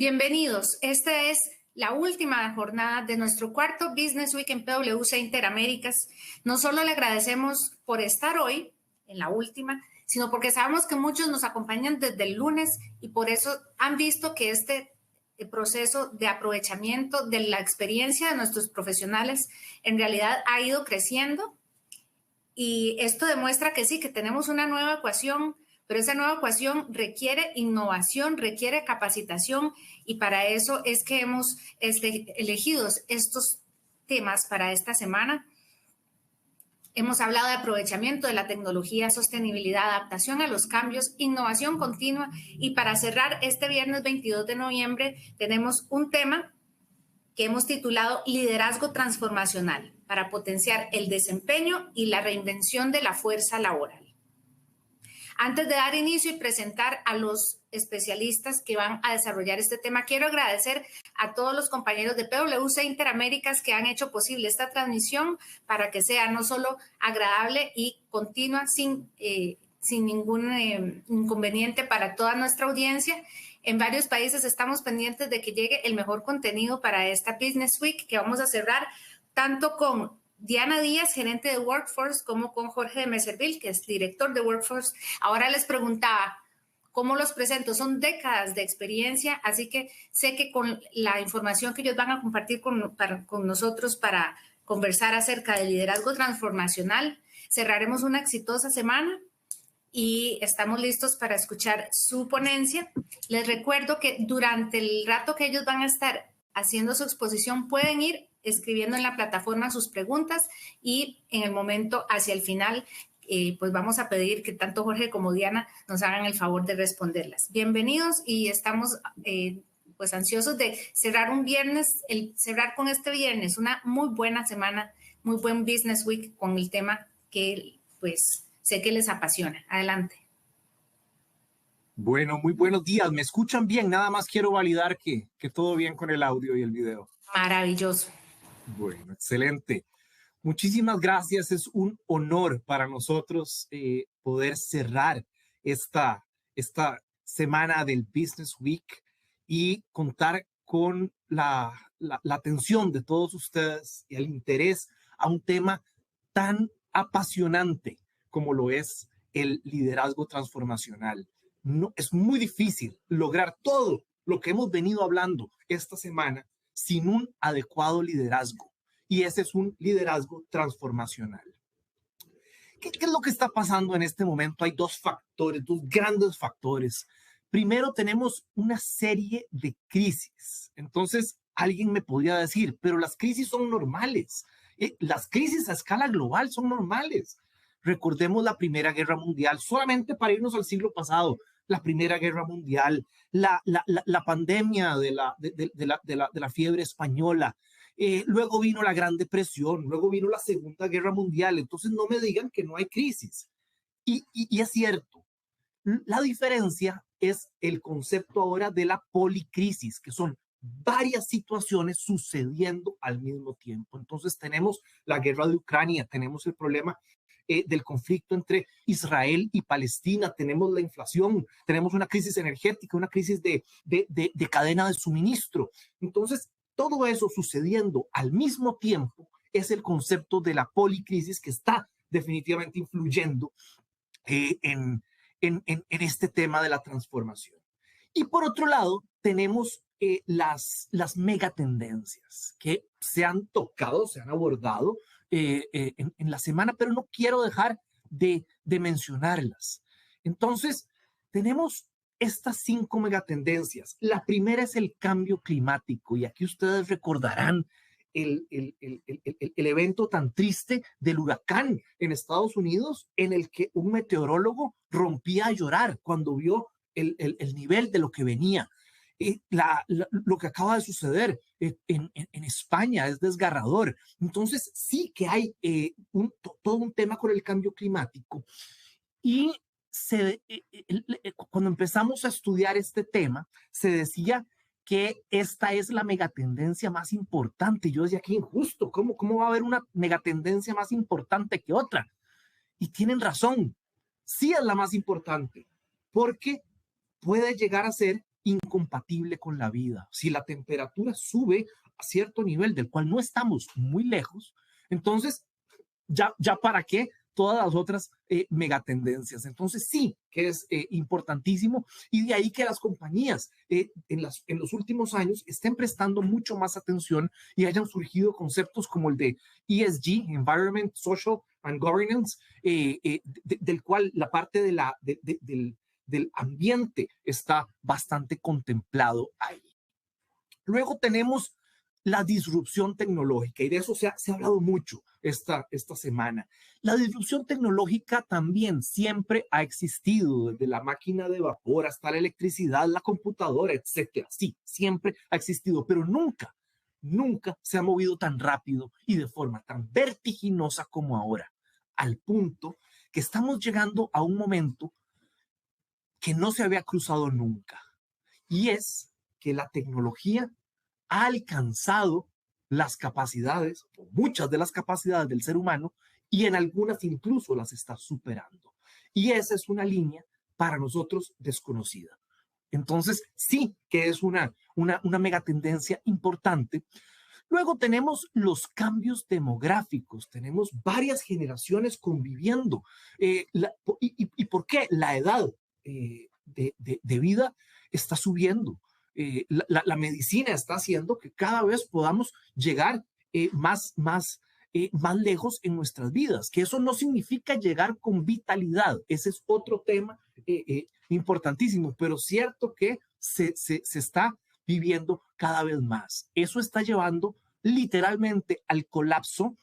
Bienvenidos. Esta es la última jornada de nuestro cuarto Business Week en PwC Interaméricas. No solo le agradecemos por estar hoy en la última, sino porque sabemos que muchos nos acompañan desde el lunes y por eso han visto que este proceso de aprovechamiento de la experiencia de nuestros profesionales en realidad ha ido creciendo. Y esto demuestra que sí, que tenemos una nueva ecuación, pero esa nueva ecuación requiere innovación, requiere capacitación y para eso es que hemos elegido estos temas para esta semana. Hemos hablado de aprovechamiento de la tecnología, sostenibilidad, adaptación a los cambios, innovación continua y para cerrar este viernes 22 de noviembre tenemos un tema que hemos titulado Liderazgo Transformacional para potenciar el desempeño y la reinvención de la fuerza laboral. Antes de dar inicio y presentar a los especialistas que van a desarrollar este tema, quiero agradecer a todos los compañeros de PwC Interaméricas que han hecho posible esta transmisión para que sea no solo agradable y continua sin ningún inconveniente para toda nuestra audiencia. En varios países estamos pendientes de que llegue el mejor contenido para esta Business Week que vamos a cerrar tanto con Diana Díaz, gerente de Workforce, como con Jorge de Meservil, que es director de Workforce. Ahora les preguntaba, ¿cómo los presento? Son décadas de experiencia, así que sé que con la información que ellos van a compartir con nosotros para conversar acerca del liderazgo transformacional, cerraremos una exitosa semana y estamos listos para escuchar su ponencia. Les recuerdo que durante el rato que ellos van a estar haciendo su exposición pueden ir escribiendo en la plataforma sus preguntas y en el momento hacia el final pues vamos a pedir que tanto Jorge como Diana nos hagan el favor de responderlas. Bienvenidos y estamos pues ansiosos de cerrar cerrar con este viernes una muy buena semana, muy buen Business Week con el tema que pues sé que les apasiona. Adelante. Bueno, muy buenos días. ¿Me escuchan bien? Nada más quiero validar que todo bien con el audio y el video. Maravilloso. Bueno, excelente. Muchísimas gracias. Es un honor para nosotros poder cerrar esta semana del Business Week y contar con la atención de todos ustedes y el interés a un tema tan apasionante como lo es el liderazgo transformacional. No, es muy difícil lograr todo lo que hemos venido hablando esta semana sin un adecuado liderazgo. Y ese es un liderazgo transformacional. ¿Qué es lo que está pasando en este momento? Hay dos grandes factores. Primero, tenemos una serie de crisis. Entonces, alguien me podría decir, pero las crisis son normales. Las crisis a escala global son normales. Recordemos la Primera Guerra Mundial, solamente para irnos al siglo pasado, la Primera Guerra Mundial, la pandemia de la fiebre española, luego vino la Gran Depresión, luego vino la Segunda Guerra Mundial. Entonces no me digan que no hay crisis. Y es cierto. La diferencia es el concepto ahora de la policrisis, que son varias situaciones sucediendo al mismo tiempo. Entonces tenemos la guerra de Ucrania, tenemos el problema del conflicto entre Israel y Palestina, tenemos la inflación, tenemos una crisis energética, una crisis de cadena de suministro. Entonces, todo eso sucediendo al mismo tiempo es el concepto de la policrisis que está definitivamente influyendo en este tema de la transformación. Y por otro lado, tenemos las megatendencias que se han tocado, se han abordado en la semana, pero no quiero dejar de mencionarlas. Entonces, tenemos estas 5 megatendencias. La primera es el cambio climático, y aquí ustedes recordarán el evento tan triste del huracán en Estados Unidos, en el que un meteorólogo rompía a llorar cuando vio el nivel de lo que venía. Lo que acaba de suceder en España es desgarrador. Entonces sí que hay todo un tema con el cambio climático. Y cuando empezamos a estudiar este tema, se decía que esta es la megatendencia más importante. Yo decía, qué injusto, ¿cómo va a haber una megatendencia más importante que otra? Y tienen razón, sí es la más importante, porque puede llegar a ser incompatible con la vida. Si la temperatura sube a cierto nivel del cual no estamos muy lejos, entonces ya para qué todas las otras megatendencias. Entonces sí que es importantísimo, y de ahí que las compañías en los últimos años estén prestando mucho más atención y hayan surgido conceptos como el de ESG, Environment, Social and Governance, del cual la parte del ambiente está bastante contemplado ahí. Luego tenemos la disrupción tecnológica, y de eso se ha hablado mucho esta semana. La disrupción tecnológica también siempre ha existido, desde la máquina de vapor hasta la electricidad, la computadora, etcétera. Sí, siempre ha existido, pero nunca se ha movido tan rápido y de forma tan vertiginosa como ahora, al punto que estamos llegando a un momento que no se había cruzado nunca, y es que la tecnología ha alcanzado las capacidades, o muchas de las capacidades del ser humano, y en algunas incluso las está superando. Y esa es una línea para nosotros desconocida. Entonces, sí que es una megatendencia importante. Luego tenemos los cambios demográficos, tenemos varias generaciones conviviendo. ¿Y por qué? La edad de vida está subiendo. La medicina está haciendo que cada vez podamos llegar más lejos en nuestras vidas, que eso no significa llegar con vitalidad. Ese es otro tema importantísimo, pero cierto que se está viviendo cada vez más. Eso está llevando literalmente al colapso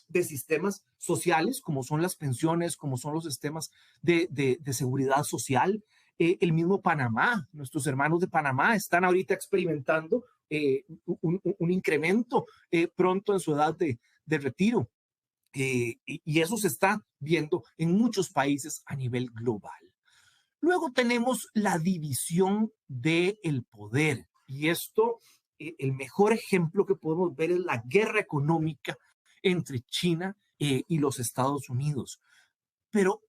de sistemas sociales, como son las pensiones, como son los sistemas de seguridad social. El mismo Panamá, nuestros hermanos de Panamá están ahorita experimentando un incremento pronto en su edad de retiro. Y eso se está viendo en muchos países a nivel global. Luego tenemos la división del poder. Y esto, el mejor ejemplo que podemos ver es la guerra económica entre China y los Estados Unidos. Pero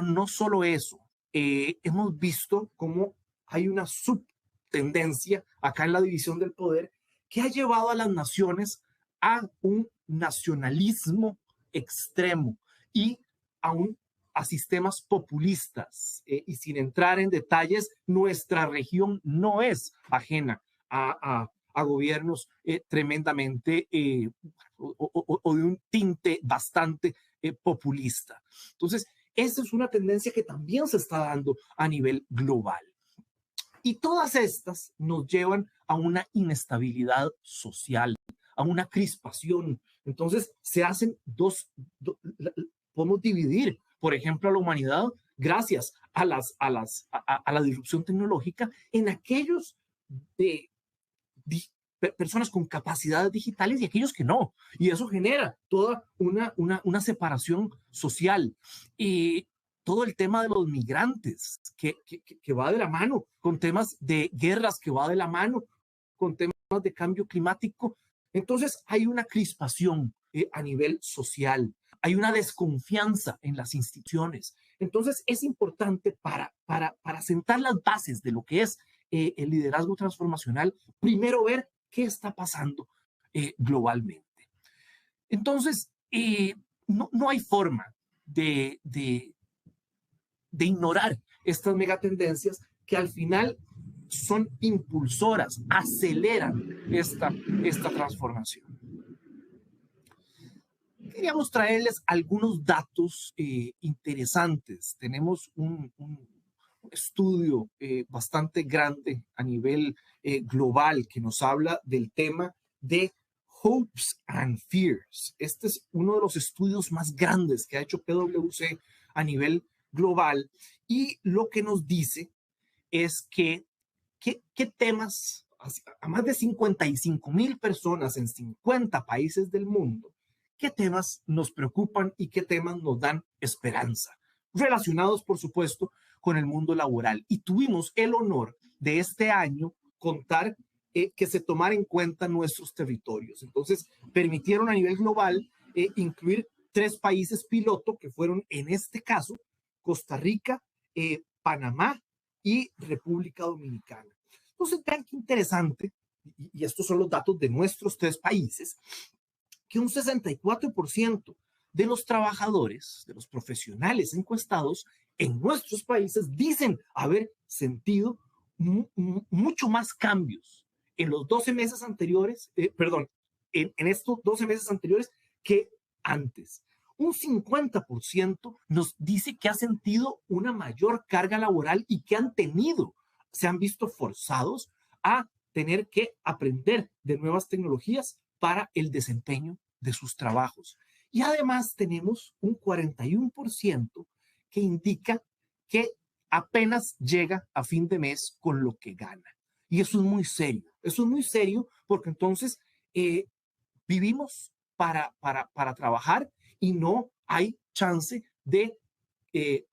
no solo eso. Hemos visto cómo hay una subtendencia acá en la división del poder que ha llevado a las naciones a un nacionalismo extremo y a sistemas populistas. Y sin entrar en detalles, nuestra región no es ajena a gobiernos tremendamente o de un tinte bastante populista. Entonces, esa es una tendencia que también se está dando a nivel global. Y todas estas nos llevan a una inestabilidad social, a una crispación. Entonces, se hacen podemos dividir, por ejemplo, a la humanidad gracias a la disrupción tecnológica en aquellos personas con capacidades digitales y aquellos que no. Y eso genera toda una separación social. Y todo el tema de los migrantes que va de la mano con temas de guerras, que va de la mano con temas de cambio climático. Entonces hay una crispación a nivel social, hay una desconfianza en las instituciones. Entonces es importante para sentar las bases de lo que es el liderazgo transformacional, primero ver qué está pasando globalmente. Entonces, no hay forma de ignorar estas megatendencias que al final son impulsoras, aceleran esta transformación. Queríamos traerles algunos datos interesantes. Tenemos un estudio bastante grande a nivel global que nos habla del tema de hopes and fears. Este es uno de los estudios más grandes que ha hecho PwC a nivel global, y lo que nos dice es que qué temas, a más de 55,000 personas en 50 países del mundo, qué temas nos preocupan y qué temas nos dan esperanza, relacionados, por supuesto, con el mundo laboral. Y tuvimos el honor de este año contar que se tomara en cuenta nuestros territorios. Entonces, permitieron a nivel global incluir 3 países piloto, que fueron, en este caso, Costa Rica, Panamá y República Dominicana. Entonces, vean qué interesante, y estos son los datos de nuestros 3 países, que un 64% de los trabajadores, de los profesionales encuestados en nuestros países dicen haber sentido mucho más cambios en los 12 meses anteriores, en estos 12 meses anteriores que antes. Un 50% nos dice que ha sentido una mayor carga laboral y que se han visto forzados a tener que aprender de nuevas tecnologías para el desempeño de sus trabajos. Y además tenemos un 41% que indica que apenas llega a fin de mes con lo que gana. Y eso es muy serio. Eso es muy serio porque entonces vivimos para trabajar y no hay chance de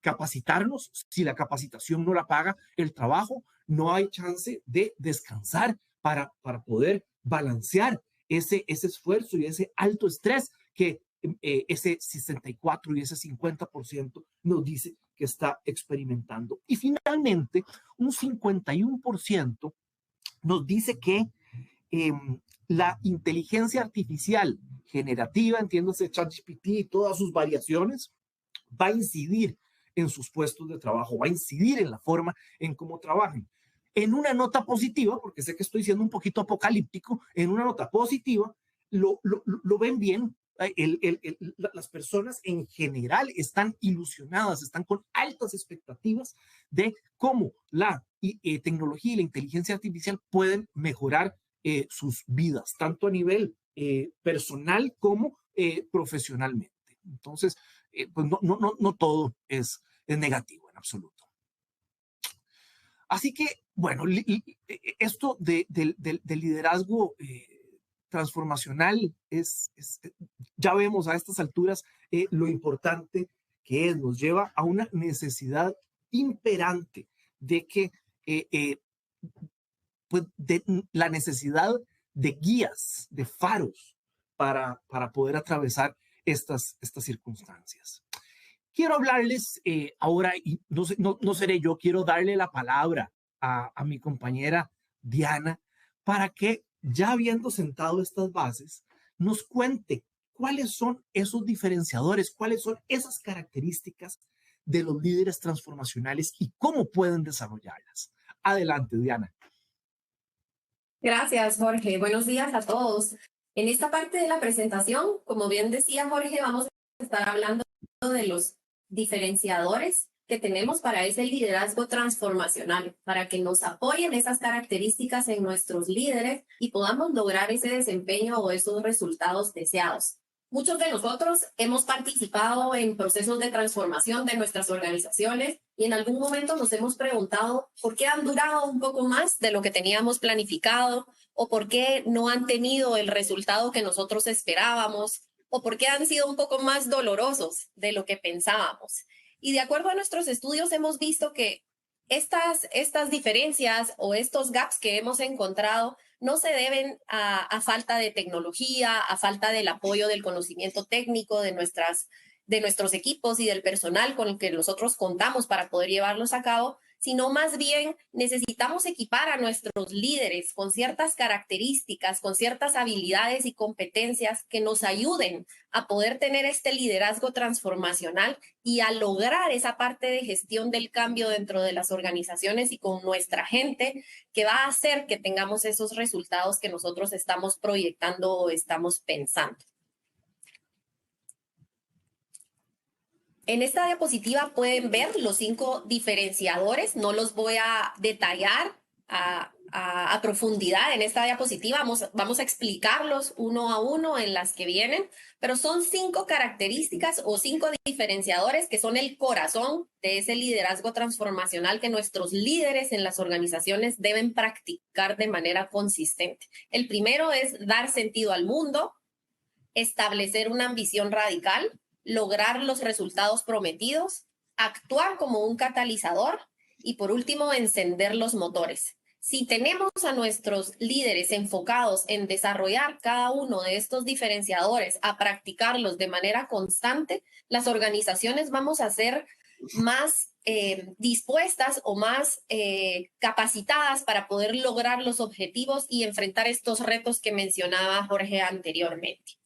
capacitarnos. Si la capacitación no la paga el trabajo, no hay chance de descansar para poder balancear ese esfuerzo y ese alto estrés que ese 64 y ese 50% nos dice que está experimentando. Y finalmente, un 51% nos dice que la inteligencia artificial generativa, entiéndase ChatGPT y todas sus variaciones, va a incidir en sus puestos de trabajo, va a incidir en la forma en cómo trabajan. En una nota positiva, porque sé que estoy siendo un poquito apocalíptico, en una nota positiva lo ven bien. Las personas en general están ilusionadas, están con altas expectativas de cómo la tecnología y la inteligencia artificial pueden mejorar sus vidas, tanto a nivel personal como profesionalmente. Entonces, pues no todo es negativo en absoluto. Así que, bueno, esto del liderazgo transformacional ya vemos a estas alturas lo importante que es, nos lleva a una necesidad imperante de que, pues de la necesidad de guías, de faros para poder atravesar estas circunstancias. Quiero hablarles ahora, y no seré yo, quiero darle la palabra a mi compañera Diana para que, ya habiendo sentado estas bases, nos cuente cuáles son esos diferenciadores, cuáles son esas características de los líderes transformacionales y cómo pueden desarrollarlas. Adelante, Diana. Gracias, Jorge. Buenos días a todos. En esta parte de la presentación, como bien decía Jorge, vamos a estar hablando de los diferenciadores que tenemos para ese liderazgo transformacional, para que nos apoyen esas características en nuestros líderes y podamos lograr ese desempeño o esos resultados deseados. Muchos de nosotros hemos participado en procesos de transformación de nuestras organizaciones y en algún momento nos hemos preguntado por qué han durado un poco más de lo que teníamos planificado o por qué no han tenido el resultado que nosotros esperábamos o por qué han sido un poco más dolorosos de lo que pensábamos. Y de acuerdo a nuestros estudios hemos visto que estas diferencias o estos gaps que hemos encontrado no se deben a falta de tecnología, a falta del apoyo del conocimiento técnico de nuestros equipos y del personal con el que nosotros contamos para poder llevarlos a cabo, sino más bien necesitamos equipar a nuestros líderes con ciertas características, con ciertas habilidades y competencias que nos ayuden a poder tener este liderazgo transformacional y a lograr esa parte de gestión del cambio dentro de las organizaciones y con nuestra gente, que va a hacer que tengamos esos resultados que nosotros estamos proyectando o estamos pensando. En esta diapositiva pueden ver los 5 diferenciadores. No los voy a detallar a profundidad en esta diapositiva. Vamos a explicarlos uno a uno en las que vienen, pero son 5 características o 5 diferenciadores que son el corazón de ese liderazgo transformacional que nuestros líderes en las organizaciones deben practicar de manera consistente. El primero es dar sentido al mundo, establecer una ambición radical, lograr los resultados prometidos, actuar como un catalizador y, por último, encender los motores. Si tenemos a nuestros líderes enfocados en desarrollar cada uno de estos diferenciadores, a practicarlos de manera constante, las organizaciones vamos a ser más dispuestas o más capacitadas para poder lograr los objetivos y enfrentar estos retos que mencionaba Jorge anteriormente.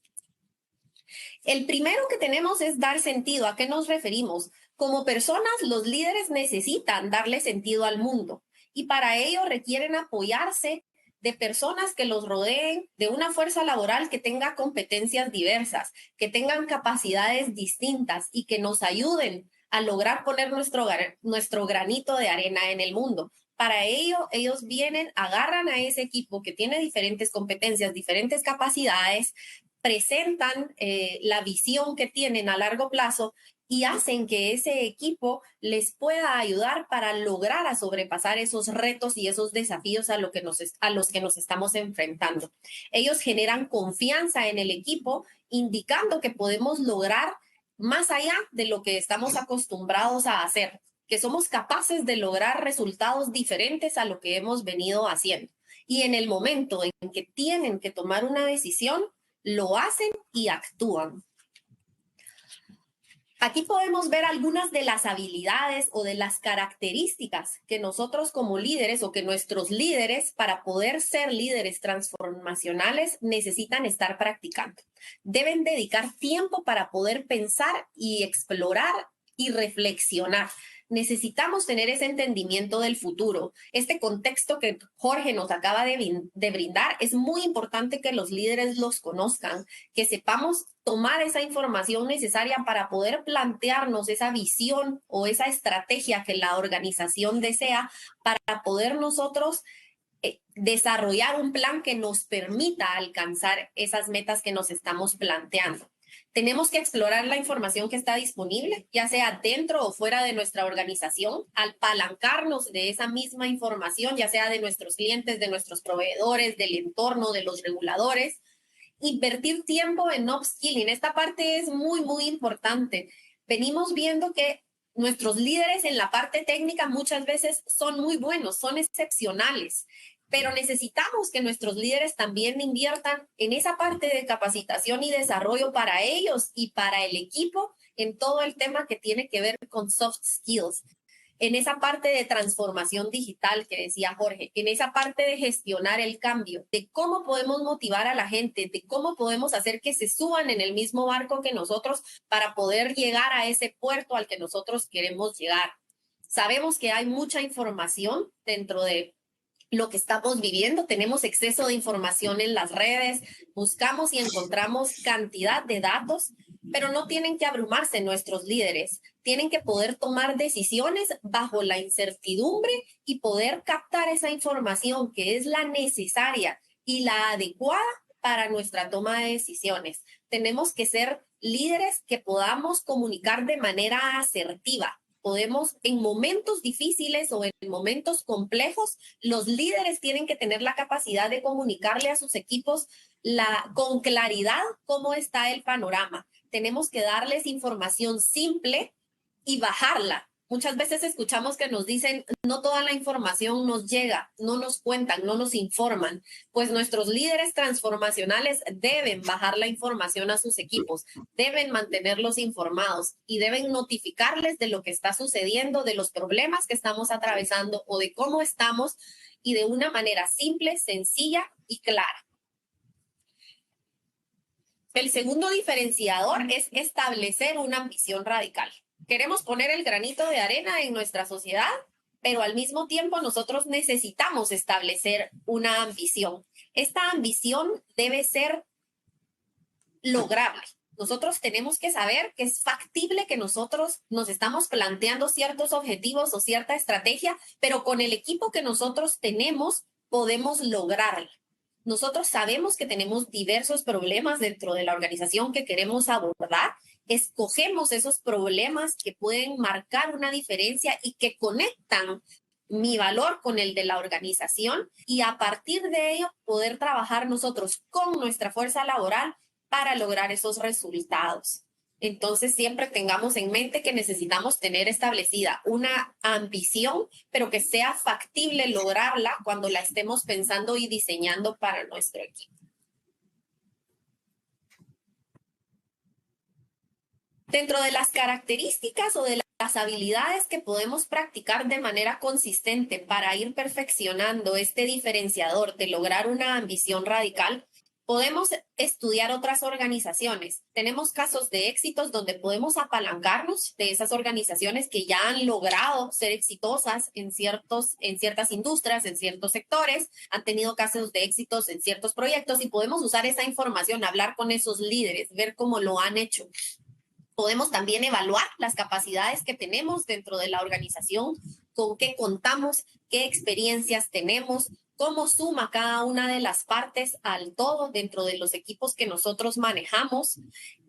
El primero que tenemos es dar sentido. ¿A qué nos referimos? Como personas, los líderes necesitan darle sentido al mundo y para ello requieren apoyarse de personas que los rodeen, de una fuerza laboral que tenga competencias diversas, que tengan capacidades distintas y que nos ayuden a lograr poner nuestro granito de arena en el mundo. Para ello, ellos vienen, agarran a ese equipo que tiene diferentes competencias, diferentes capacidades, presentan la visión que tienen a largo plazo y hacen que ese equipo les pueda ayudar para lograr a sobrepasar esos retos y esos desafíos a los que nos estamos enfrentando. Ellos generan confianza en el equipo, indicando que podemos lograr más allá de lo que estamos acostumbrados a hacer, que somos capaces de lograr resultados diferentes a lo que hemos venido haciendo. Y en el momento en que tienen que tomar una decisión, lo hacen y actúan. Aquí podemos ver algunas de las habilidades o de las características que nosotros como líderes o que nuestros líderes para poder ser líderes transformacionales necesitan estar practicando. Deben dedicar tiempo para poder pensar y explorar y reflexionar. Necesitamos tener ese entendimiento del futuro. Este contexto que Jorge nos acaba de brindar es muy importante que los líderes los conozcan, que sepamos tomar esa información necesaria para poder plantearnos esa visión o esa estrategia que la organización desea para poder nosotros desarrollar un plan que nos permita alcanzar esas metas que nos estamos planteando. Tenemos que explorar la información que está disponible, ya sea dentro o fuera de nuestra organización, al apalancarnos de esa misma información, ya sea de nuestros clientes, de nuestros proveedores, del entorno, de los reguladores. Invertir tiempo en upskilling. Esta parte es muy, muy importante. Venimos viendo que nuestros líderes en la parte técnica muchas veces son muy buenos, son excepcionales, pero necesitamos que nuestros líderes también inviertan en esa parte de capacitación y desarrollo para ellos y para el equipo en todo el tema que tiene que ver con soft skills, en esa parte de transformación digital que decía Jorge, en esa parte de gestionar el cambio, de cómo podemos motivar a la gente, de cómo podemos hacer que se suban en el mismo barco que nosotros para poder llegar a ese puerto al que nosotros queremos llegar. Sabemos que hay mucha información dentro de lo que estamos viviendo, tenemos exceso de información en las redes, buscamos y encontramos cantidad de datos, pero no tienen que abrumarse nuestros líderes, tienen que poder tomar decisiones bajo la incertidumbre y poder captar esa información que es la necesaria y la adecuada para nuestra toma de decisiones. Tenemos que ser líderes que podamos comunicar de manera asertiva. Podemos, en momentos difíciles o en momentos complejos, los líderes tienen que tener la capacidad de comunicarle a sus equipos con claridad cómo está el panorama. Tenemos que darles información simple y bajarla. Muchas veces escuchamos que nos dicen, no toda la información nos llega, no nos cuentan, no nos informan. Pues nuestros líderes transformacionales deben bajar la información a sus equipos, deben mantenerlos informados y deben notificarles de lo que está sucediendo, de los problemas que estamos atravesando o de cómo estamos y de una manera simple, sencilla y clara. El segundo diferenciador es establecer una ambición radical. Queremos poner el granito de arena en nuestra sociedad, pero al mismo tiempo nosotros necesitamos establecer una ambición. Esta ambición debe ser lograble. Nosotros tenemos que saber que es factible que nosotros nos estamos planteando ciertos objetivos o cierta estrategia, pero con el equipo que nosotros tenemos podemos lograrla. Nosotros sabemos que tenemos diversos problemas dentro de la organización que queremos abordar. Escogemos esos problemas que pueden marcar una diferencia y que conectan mi valor con el de la organización y a partir de ello poder trabajar nosotros con nuestra fuerza laboral para lograr esos resultados. Entonces siempre tengamos en mente que necesitamos tener establecida una ambición, pero que sea factible lograrla cuando la estemos pensando y diseñando para nuestro equipo. Dentro de las características o de las las habilidades que podemos practicar de manera consistente para ir perfeccionando este diferenciador de lograr una ambición radical, podemos estudiar otras organizaciones. Tenemos casos de éxitos donde podemos apalancarnos de esas organizaciones que ya han logrado ser exitosas en ciertas industrias, en ciertos sectores, han tenido casos de éxitos en ciertos proyectos y podemos usar esa información, hablar con esos líderes, ver cómo lo han hecho. Podemos también evaluar las capacidades que tenemos dentro de la organización, con qué contamos, qué experiencias tenemos, cómo suma cada una de las partes al todo dentro de los equipos que nosotros manejamos.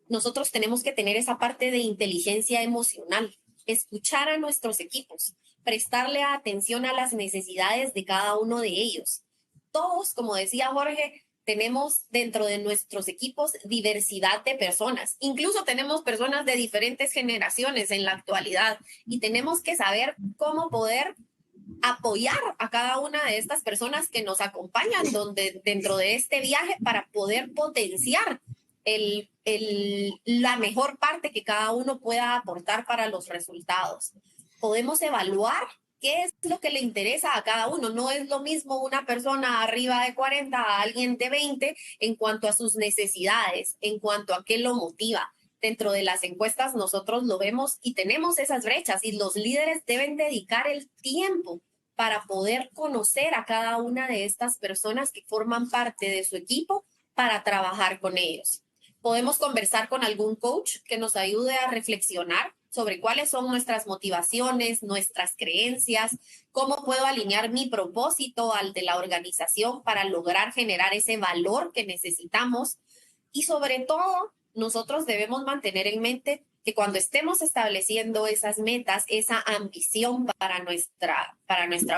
Nosotros tenemos que tener esa parte de inteligencia emocional, escuchar a nuestros equipos, prestarle atención a las necesidades de cada uno de ellos. Todos, como decía Jorge, tenemos dentro de nuestros equipos diversidad de personas. Incluso tenemos personas de diferentes generaciones en la actualidad y tenemos que saber cómo poder apoyar a cada una de estas personas que nos acompañan dentro de este viaje para poder potenciar la mejor parte que cada uno pueda aportar para los resultados. Podemos evaluar qué es lo que le interesa a cada uno. No es lo mismo una persona arriba de 40 a alguien de 20 en cuanto a sus necesidades, en cuanto a qué lo motiva. Dentro de las encuestas nosotros lo vemos y tenemos esas brechas y los líderes deben dedicar el tiempo para poder conocer a cada una de estas personas que forman parte de su equipo para trabajar con ellos. Podemos conversar con algún coach que nos ayude a reflexionar sobre cuáles son nuestras motivaciones, nuestras creencias, cómo puedo alinear mi propósito al de la organización para lograr generar ese valor que necesitamos. Y sobre todo, nosotros debemos mantener en mente que cuando estemos estableciendo esas metas, esa ambición para nuestra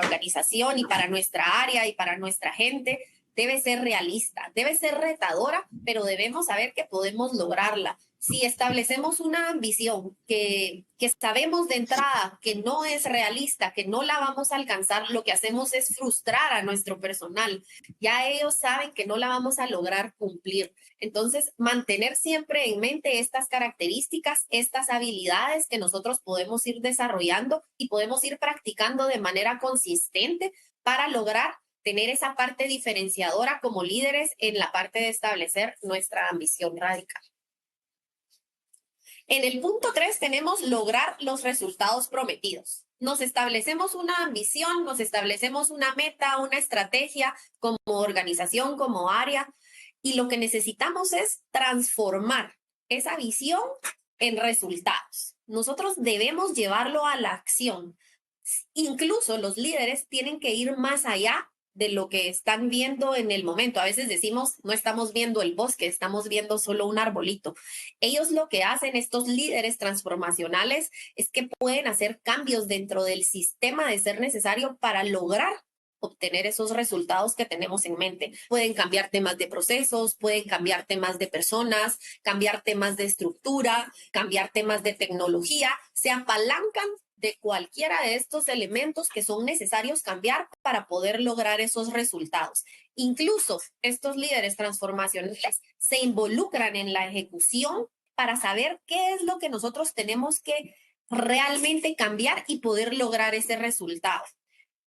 organización y para nuestra área y para nuestra gente, debe ser realista, debe ser retadora, pero debemos saber que podemos lograrla. Si establecemos una ambición que sabemos de entrada que no es realista, que no la vamos a alcanzar, lo que hacemos es frustrar a nuestro personal. Ya ellos saben que no la vamos a lograr cumplir. Entonces, mantener siempre en mente estas características, estas habilidades que nosotros podemos ir desarrollando y podemos ir practicando de manera consistente para lograr tener esa parte diferenciadora como líderes en la parte de establecer nuestra ambición radical. En el punto 3 tenemos lograr los resultados prometidos. Nos establecemos una ambición, nos establecemos una meta, una estrategia como organización, como área, y lo que necesitamos es transformar esa visión en resultados. Nosotros debemos llevarlo a la acción. Incluso los líderes tienen que ir más allá de lo que están viendo en el momento. A veces decimos, no estamos viendo el bosque, estamos viendo solo un arbolito. Ellos lo que hacen, estos líderes transformacionales, es que pueden hacer cambios dentro del sistema de ser necesario para lograr obtener esos resultados que tenemos en mente. Pueden cambiar temas de procesos, pueden cambiar temas de personas, cambiar temas de estructura, cambiar temas de tecnología, se apalancan de cualquiera de estos elementos que son necesarios cambiar para poder lograr esos resultados. Incluso estos líderes transformacionales se involucran en la ejecución para saber qué es lo que nosotros tenemos que realmente cambiar y poder lograr ese resultado.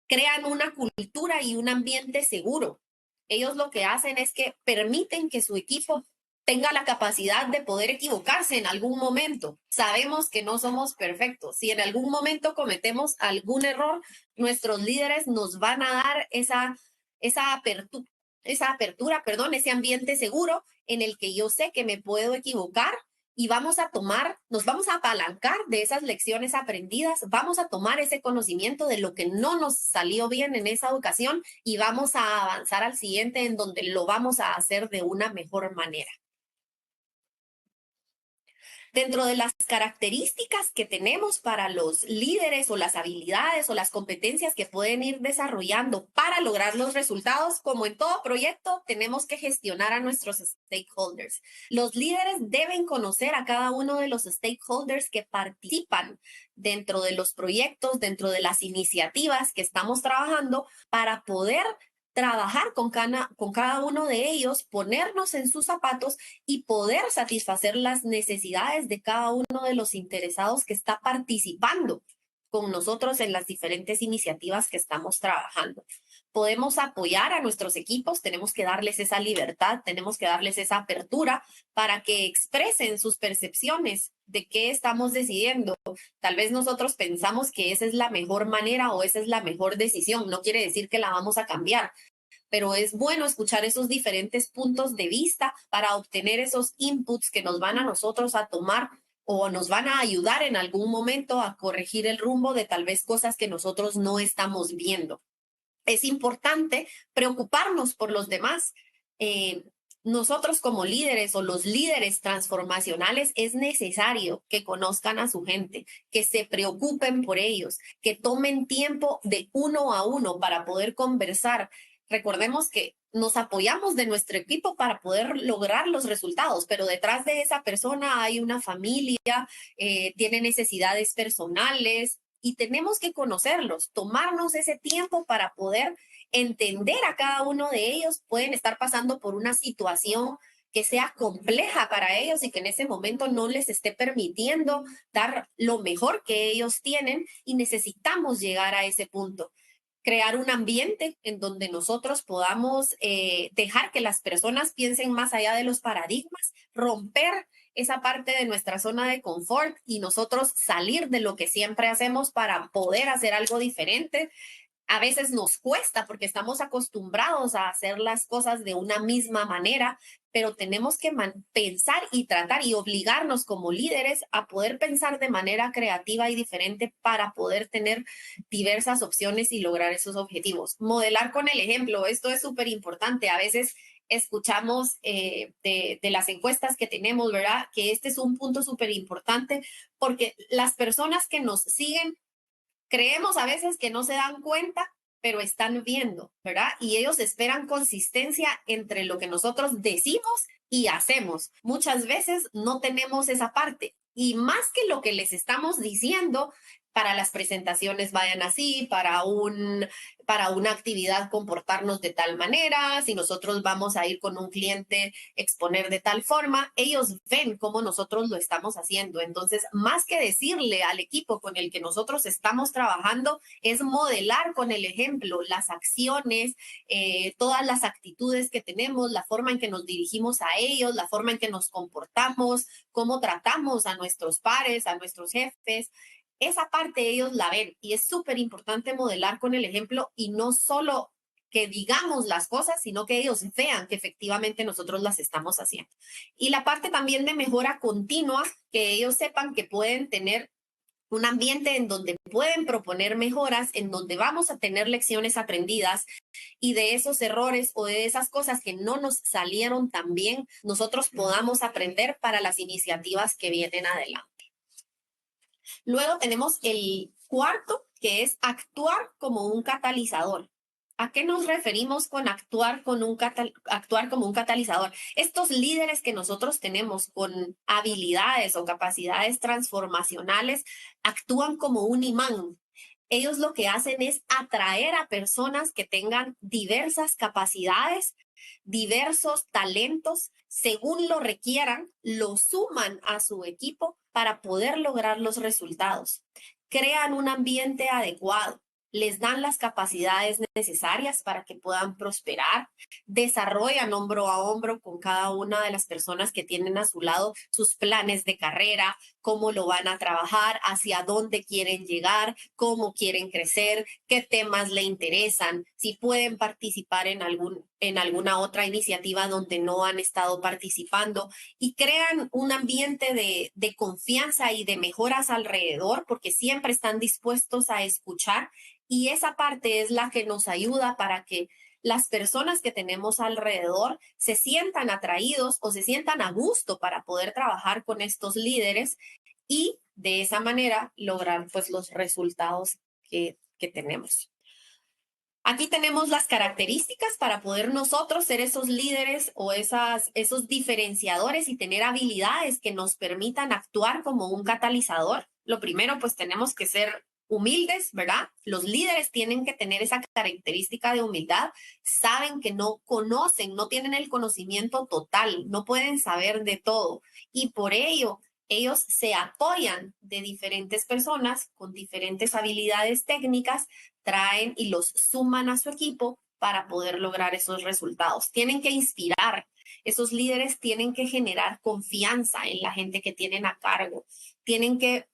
Crean una cultura y un ambiente seguro. Ellos lo que hacen es que permiten que su equipo tenga la capacidad de poder equivocarse en algún momento. Sabemos que no somos perfectos. Si en algún momento cometemos algún error, nuestros líderes nos van a dar esa apertura, ese ambiente seguro en el que yo sé que me puedo equivocar y nos vamos a apalancar de esas lecciones aprendidas, vamos a tomar ese conocimiento de lo que no nos salió bien en esa ocasión y vamos a avanzar al siguiente en donde lo vamos a hacer de una mejor manera. Dentro de las características que tenemos para los líderes o las habilidades o las competencias que pueden ir desarrollando para lograr los resultados, como en todo proyecto, tenemos que gestionar a nuestros stakeholders. Los líderes deben conocer a cada uno de los stakeholders que participan dentro de los proyectos, dentro de las iniciativas que estamos trabajando para poder trabajar con cada uno de ellos, ponernos en sus zapatos y poder satisfacer las necesidades de cada uno de los interesados que está participando con nosotros en las diferentes iniciativas que estamos trabajando. Podemos apoyar a nuestros equipos, tenemos que darles esa libertad, tenemos que darles esa apertura para que expresen sus percepciones de qué estamos decidiendo. Tal vez nosotros pensamos que esa es la mejor manera o esa es la mejor decisión. No quiere decir que la vamos a cambiar, pero es bueno escuchar esos diferentes puntos de vista para obtener esos inputs que nos van a nosotros a tomar o nos van a ayudar en algún momento a corregir el rumbo de tal vez cosas que nosotros no estamos viendo. Es importante preocuparnos por los demás. Nosotros como líderes o los líderes transformacionales es necesario que conozcan a su gente, que se preocupen por ellos, que tomen tiempo de uno a uno para poder conversar. Recordemos que nos apoyamos de nuestro equipo para poder lograr los resultados, pero detrás de esa persona hay una familia, tiene necesidades personales, y tenemos que conocerlos, tomarnos ese tiempo para poder entender a cada uno de ellos. Pueden estar pasando por una situación que sea compleja para ellos y que en ese momento no les esté permitiendo dar lo mejor que ellos tienen y necesitamos llegar a ese punto. Crear un ambiente en donde nosotros podamos dejar que las personas piensen más allá de los paradigmas, romper esa parte de nuestra zona de confort y nosotros salir de lo que siempre hacemos para poder hacer algo diferente. A veces nos cuesta porque estamos acostumbrados a hacer las cosas de una misma manera, pero tenemos que pensar y tratar y obligarnos como líderes a poder pensar de manera creativa y diferente para poder tener diversas opciones y lograr esos objetivos. Modelar con el ejemplo, esto es súper importante. A veces escuchamos de las encuestas que tenemos, ¿verdad? Que este es un punto súper importante porque las personas que nos siguen creemos a veces que no se dan cuenta, pero están viendo, ¿verdad? Y ellos esperan consistencia entre lo que nosotros decimos y hacemos. Muchas veces no tenemos esa parte. Y más que lo que les estamos diciendo, para las presentaciones vayan así, para una actividad comportarnos de tal manera, si nosotros vamos a ir con un cliente exponer de tal forma, ellos ven cómo nosotros lo estamos haciendo. Entonces, más que decirle al equipo con el que nosotros estamos trabajando, es modelar con el ejemplo las acciones, todas las actitudes que tenemos, la forma en que nos dirigimos a ellos, la forma en que nos comportamos, cómo tratamos a nuestros pares, a nuestros jefes. Esa parte ellos la ven y es súper importante modelar con el ejemplo y no solo que digamos las cosas, sino que ellos vean que efectivamente nosotros las estamos haciendo. Y la parte también de mejora continua, que ellos sepan que pueden tener un ambiente en donde pueden proponer mejoras, en donde vamos a tener lecciones aprendidas y de esos errores o de esas cosas que no nos salieron tan bien, nosotros podamos aprender para las iniciativas que vienen adelante. Luego tenemos el cuarto, que es actuar como un catalizador. ¿A qué nos referimos con actuar como un catalizador? Estos líderes que nosotros tenemos con habilidades o capacidades transformacionales actúan como un imán. Ellos lo que hacen es atraer a personas que tengan diversas capacidades, diversos talentos, según lo requieran, lo suman a su equipo para poder lograr los resultados. Crean un ambiente adecuado, les dan las capacidades necesarias para que puedan prosperar, desarrollan hombro a hombro con cada una de las personas que tienen a su lado sus planes de carrera, cómo lo van a trabajar, hacia dónde quieren llegar, cómo quieren crecer, qué temas le interesan, si pueden participar en alguna otra iniciativa donde no han estado participando y crean un ambiente de confianza y de mejoras alrededor porque siempre están dispuestos a escuchar. Y esa parte es la que nos ayuda para que las personas que tenemos alrededor se sientan atraídos o se sientan a gusto para poder trabajar con estos líderes y de esa manera lograr pues los resultados que tenemos. Aquí tenemos las características para poder nosotros ser esos líderes o esos diferenciadores y tener habilidades que nos permitan actuar como un catalizador. Lo primero, pues tenemos que ser humildes, ¿verdad? Los líderes tienen que tener esa característica de humildad, saben que no conocen, no tienen el conocimiento total, no pueden saber de todo y por ello ellos se apoyan de diferentes personas con diferentes habilidades técnicas, traen y los suman a su equipo para poder lograr esos resultados. Tienen que inspirar. Esos líderes tienen que generar confianza en la gente que tienen a cargo. Tienen que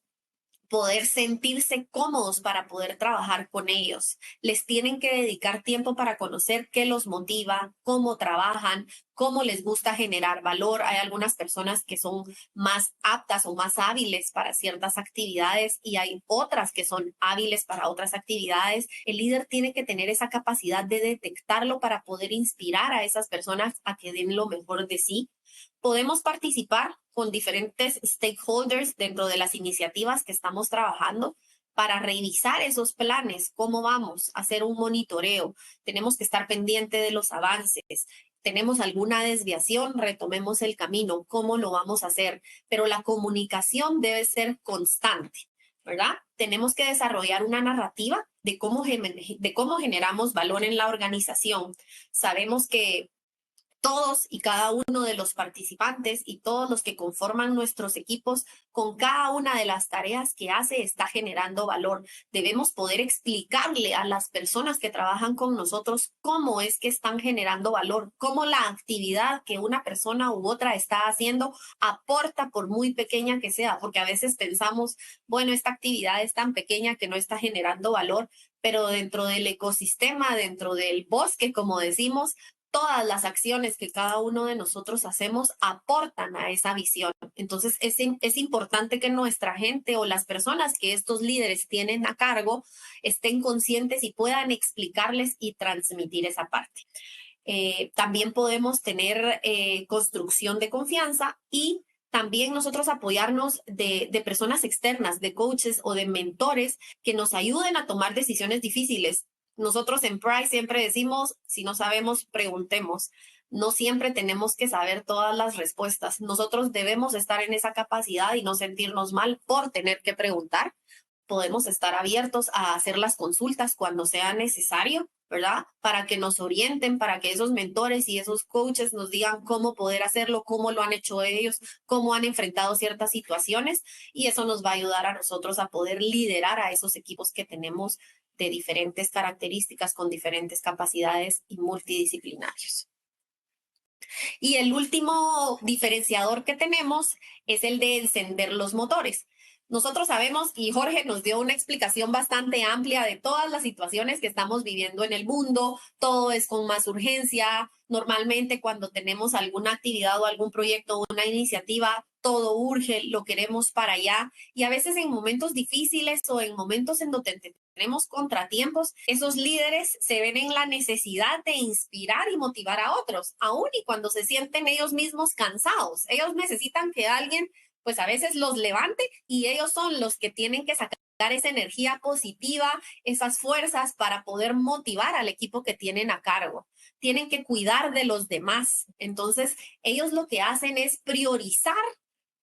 poder sentirse cómodos para poder trabajar con ellos. Les tienen que dedicar tiempo para conocer qué los motiva, cómo trabajan, cómo les gusta generar valor. Hay algunas personas que son más aptas o más hábiles para ciertas actividades y hay otras que son hábiles para otras actividades. El líder tiene que tener esa capacidad de detectarlo para poder inspirar a esas personas a que den lo mejor de sí. Podemos participar con diferentes stakeholders dentro de las iniciativas que estamos trabajando para revisar esos planes, cómo vamos a hacer un monitoreo. Tenemos que estar pendiente de los avances. Tenemos alguna desviación, retomemos el camino, cómo lo vamos a hacer. Pero la comunicación debe ser constante, ¿verdad? Tenemos que desarrollar una narrativa de cómo generamos valor en la organización. Sabemos que todos y cada uno de los participantes y todos los que conforman nuestros equipos, con cada una de las tareas que hace, está generando valor. Debemos poder explicarle a las personas que trabajan con nosotros cómo es que están generando valor, cómo la actividad que una persona u otra está haciendo aporta por muy pequeña que sea, porque a veces pensamos, bueno, esta actividad es tan pequeña que no está generando valor, pero dentro del ecosistema, dentro del bosque, como decimos, todas las acciones que cada uno de nosotros hacemos aportan a esa visión. Entonces, es importante que nuestra gente o las personas que estos líderes tienen a cargo estén conscientes y puedan explicarles y transmitir esa parte. También podemos tener construcción de confianza y también nosotros apoyarnos de personas externas, de coaches o de mentores que nos ayuden a tomar decisiones difíciles. Nosotros en Price siempre decimos, si no sabemos, preguntemos. No siempre tenemos que saber todas las respuestas. Nosotros debemos estar en esa capacidad y no sentirnos mal por tener que preguntar. Podemos estar abiertos a hacer las consultas cuando sea necesario, ¿verdad? Para que nos orienten, para que esos mentores y esos coaches nos digan cómo poder hacerlo, cómo lo han hecho ellos, cómo han enfrentado ciertas situaciones y eso nos va a ayudar a nosotros a poder liderar a esos equipos que tenemos de diferentes características, con diferentes capacidades y multidisciplinarios. Y el último diferenciador que tenemos es el de encender los motores. Nosotros sabemos, y Jorge nos dio una explicación bastante amplia de todas las situaciones que estamos viviendo en el mundo, todo es con más urgencia. Normalmente cuando tenemos alguna actividad o algún proyecto o una iniciativa, todo urge, lo queremos para allá. Y a veces en momentos difíciles o en momentos en donde tenemos contratiempos, esos líderes se ven en la necesidad de inspirar y motivar a otros, aun y cuando se sienten ellos mismos cansados. Ellos necesitan que alguien pues a veces los levante y ellos son los que tienen que sacar esa energía positiva, esas fuerzas para poder motivar al equipo que tienen a cargo. Tienen que cuidar de los demás. Entonces, ellos lo que hacen es priorizar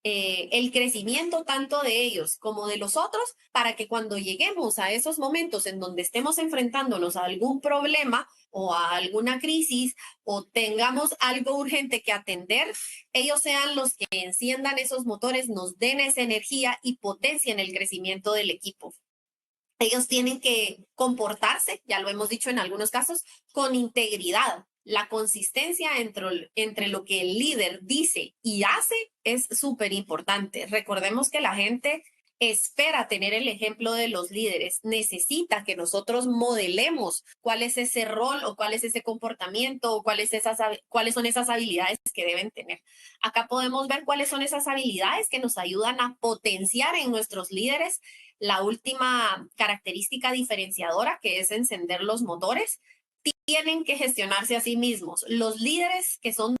el crecimiento tanto de ellos como de los otros para que cuando lleguemos a esos momentos en donde estemos enfrentándonos a algún problema o a alguna crisis o tengamos algo urgente que atender, ellos sean los que enciendan esos motores, nos den esa energía y potencien el crecimiento del equipo. Ellos tienen que comportarse, ya lo hemos dicho en algunos casos, con integridad. La consistencia entre lo que el líder dice y hace es súper importante. Recordemos que la gente espera tener el ejemplo de los líderes, necesita que nosotros modelemos cuál es ese rol o cuál es ese comportamiento o cuáles son esas habilidades que deben tener. Acá podemos ver cuáles son esas habilidades que nos ayudan a potenciar en nuestros líderes la última característica diferenciadora, que es encender los motores. Tienen que gestionarse a sí mismos. Los líderes que son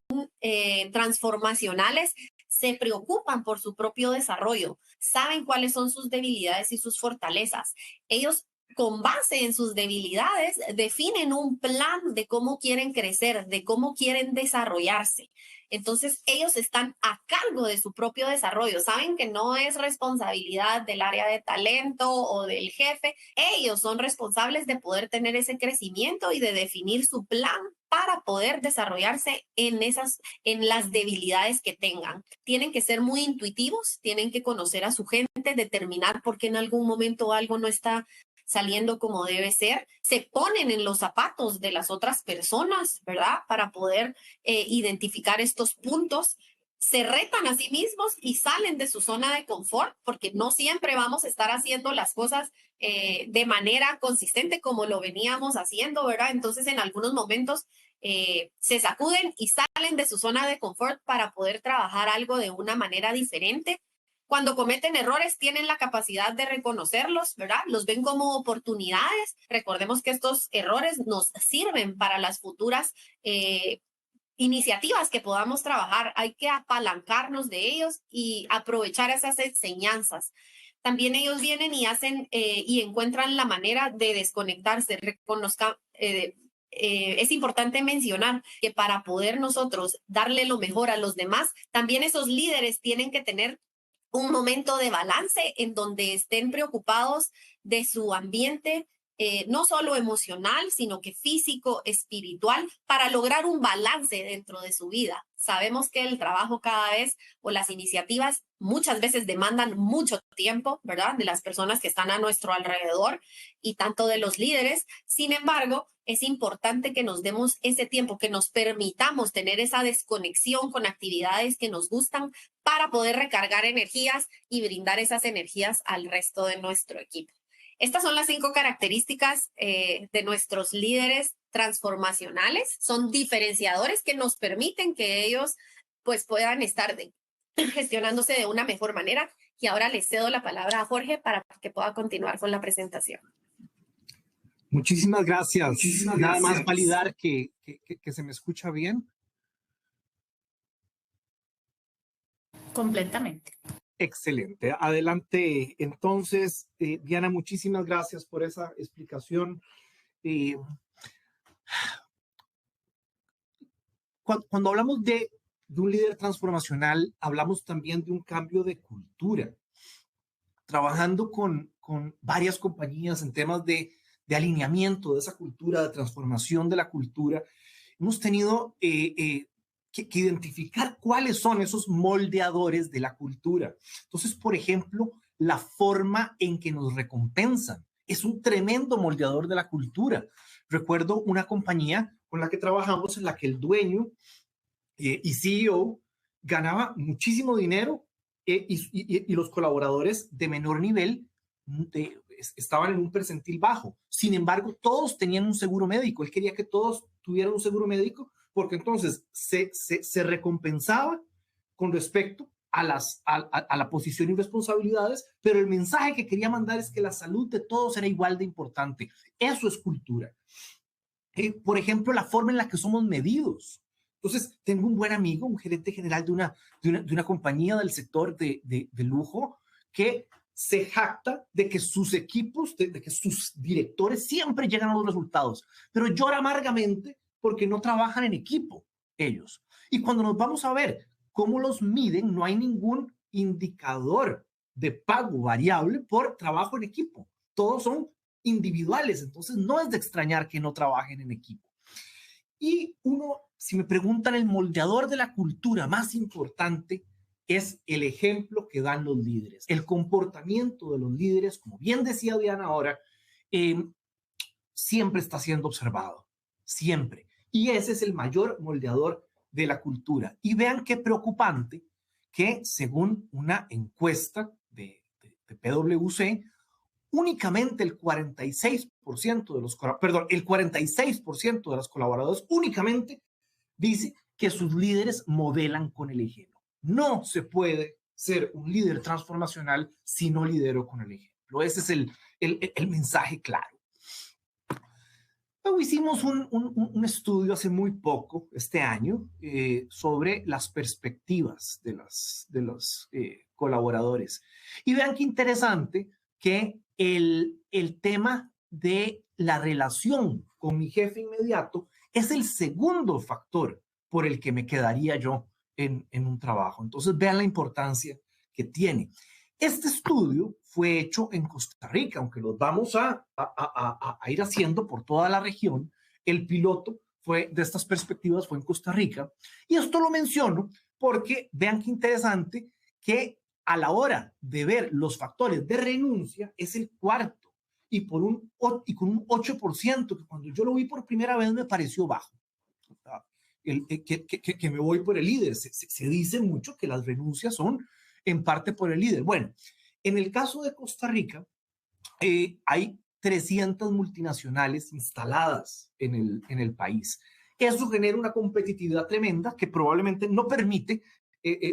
transformacionales se preocupan por su propio desarrollo, saben cuáles son sus debilidades y sus fortalezas. Ellos con base en sus debilidades, definen un plan de cómo quieren crecer, de cómo quieren desarrollarse. Entonces, ellos están a cargo de su propio desarrollo. Saben que no es responsabilidad del área de talento o del jefe. Ellos son responsables de poder tener ese crecimiento y de definir su plan para poder desarrollarse en las debilidades que tengan. Tienen que ser muy intuitivos, tienen que conocer a su gente, determinar por qué en algún momento algo no está saliendo como debe ser, se ponen en los zapatos de las otras personas, ¿verdad? Para poder identificar estos puntos, se retan a sí mismos y salen de su zona de confort, porque no siempre vamos a estar haciendo las cosas de manera consistente como lo veníamos haciendo, ¿verdad? Entonces, en algunos momentos se sacuden y salen de su zona de confort para poder trabajar algo de una manera diferente. Cuando cometen errores, tienen la capacidad de reconocerlos, ¿verdad? Los ven como oportunidades. Recordemos que estos errores nos sirven para las futuras iniciativas que podamos trabajar. Hay que apalancarnos de ellos y aprovechar esas enseñanzas. También ellos vienen y hacen y encuentran la manera de desconectarse. Es importante mencionar que para poder nosotros darle lo mejor a los demás, también esos líderes tienen que tener un momento de balance en donde estén preocupados de su ambiente, no solo emocional, sino que físico, espiritual, para lograr un balance dentro de su vida. Sabemos que el trabajo cada vez o las iniciativas muchas veces demandan mucho tiempo, ¿verdad? De las personas que están a nuestro alrededor y tanto de los líderes. Sin embargo, es importante que nos demos ese tiempo, que nos permitamos tener esa desconexión con actividades que nos gustan para poder recargar energías y brindar esas energías al resto de nuestro equipo. Estas son las 5 características de nuestros líderes transformacionales. Son diferenciadores que nos permiten que ellos pues puedan estar gestionándose de una mejor manera. Y ahora le cedo la palabra a Jorge para que pueda continuar con la presentación. Muchísimas gracias. Nada más validar que se me escucha bien. Completamente. Excelente. Adelante. Entonces, Diana, muchísimas gracias por esa explicación. Cuando hablamos de un líder transformacional, hablamos también de un cambio de cultura. Trabajando con varias compañías en temas de alineamiento de esa cultura, de transformación de la cultura, hemos tenido que identificar cuáles son esos moldeadores de la cultura. Entonces, por ejemplo, la forma en que nos recompensan es un tremendo moldeador de la cultura. Recuerdo una compañía con la que trabajamos en la que el dueño y CEO ganaba muchísimo dinero y los colaboradores de menor nivel estaban en un percentil bajo. Sin embargo, todos tenían un seguro médico. Él quería que todos tuvieran un seguro médico porque entonces se recompensaba con respecto a la posición y responsabilidades, pero el mensaje que quería mandar es que la salud de todos era igual de importante. Eso es cultura. Por ejemplo, la forma en la que somos medidos. Entonces, tengo un buen amigo, un gerente general de una compañía del sector de lujo que se jacta de que sus equipos, de que sus directores siempre llegan a los resultados, pero llora amargamente porque no trabajan en equipo ellos. Y cuando nos vamos a ver cómo los miden, no hay ningún indicador de pago variable por trabajo en equipo. Todos son individuales, entonces no es de extrañar que no trabajen en equipo. Y si me preguntan, el moldeador de la cultura más importante es el ejemplo que dan los líderes. El comportamiento de los líderes, como bien decía Diana ahora, siempre está siendo observado, siempre. Y ese es el mayor moldeador de la cultura. Y vean qué preocupante que según una encuesta de PwC, únicamente el 46% de los colaboradores únicamente dice que sus líderes modelan con el ejemplo. No se puede ser un líder transformacional si no lidero con el ejemplo. Ese es el mensaje claro. Luego hicimos un estudio hace muy poco, este año, sobre las perspectivas de los colaboradores. Y vean qué interesante que el tema de la relación con mi jefe inmediato es el segundo factor por el que me quedaría yo en un trabajo. Entonces, vean la importancia que tiene. Este estudio fue hecho en Costa Rica, aunque los vamos a ir haciendo por toda la región. El piloto de estas perspectivas fue en Costa Rica. Y esto lo menciono porque vean qué interesante que a la hora de ver los factores de renuncia es el cuarto y con un 8%, que cuando yo lo vi por primera vez me pareció bajo. Que me voy por el líder. Se dice mucho que las renuncias son en parte por el líder. Bueno, en el caso de Costa Rica, hay 300 multinacionales instaladas en el país. Eso genera una competitividad tremenda que probablemente no permite,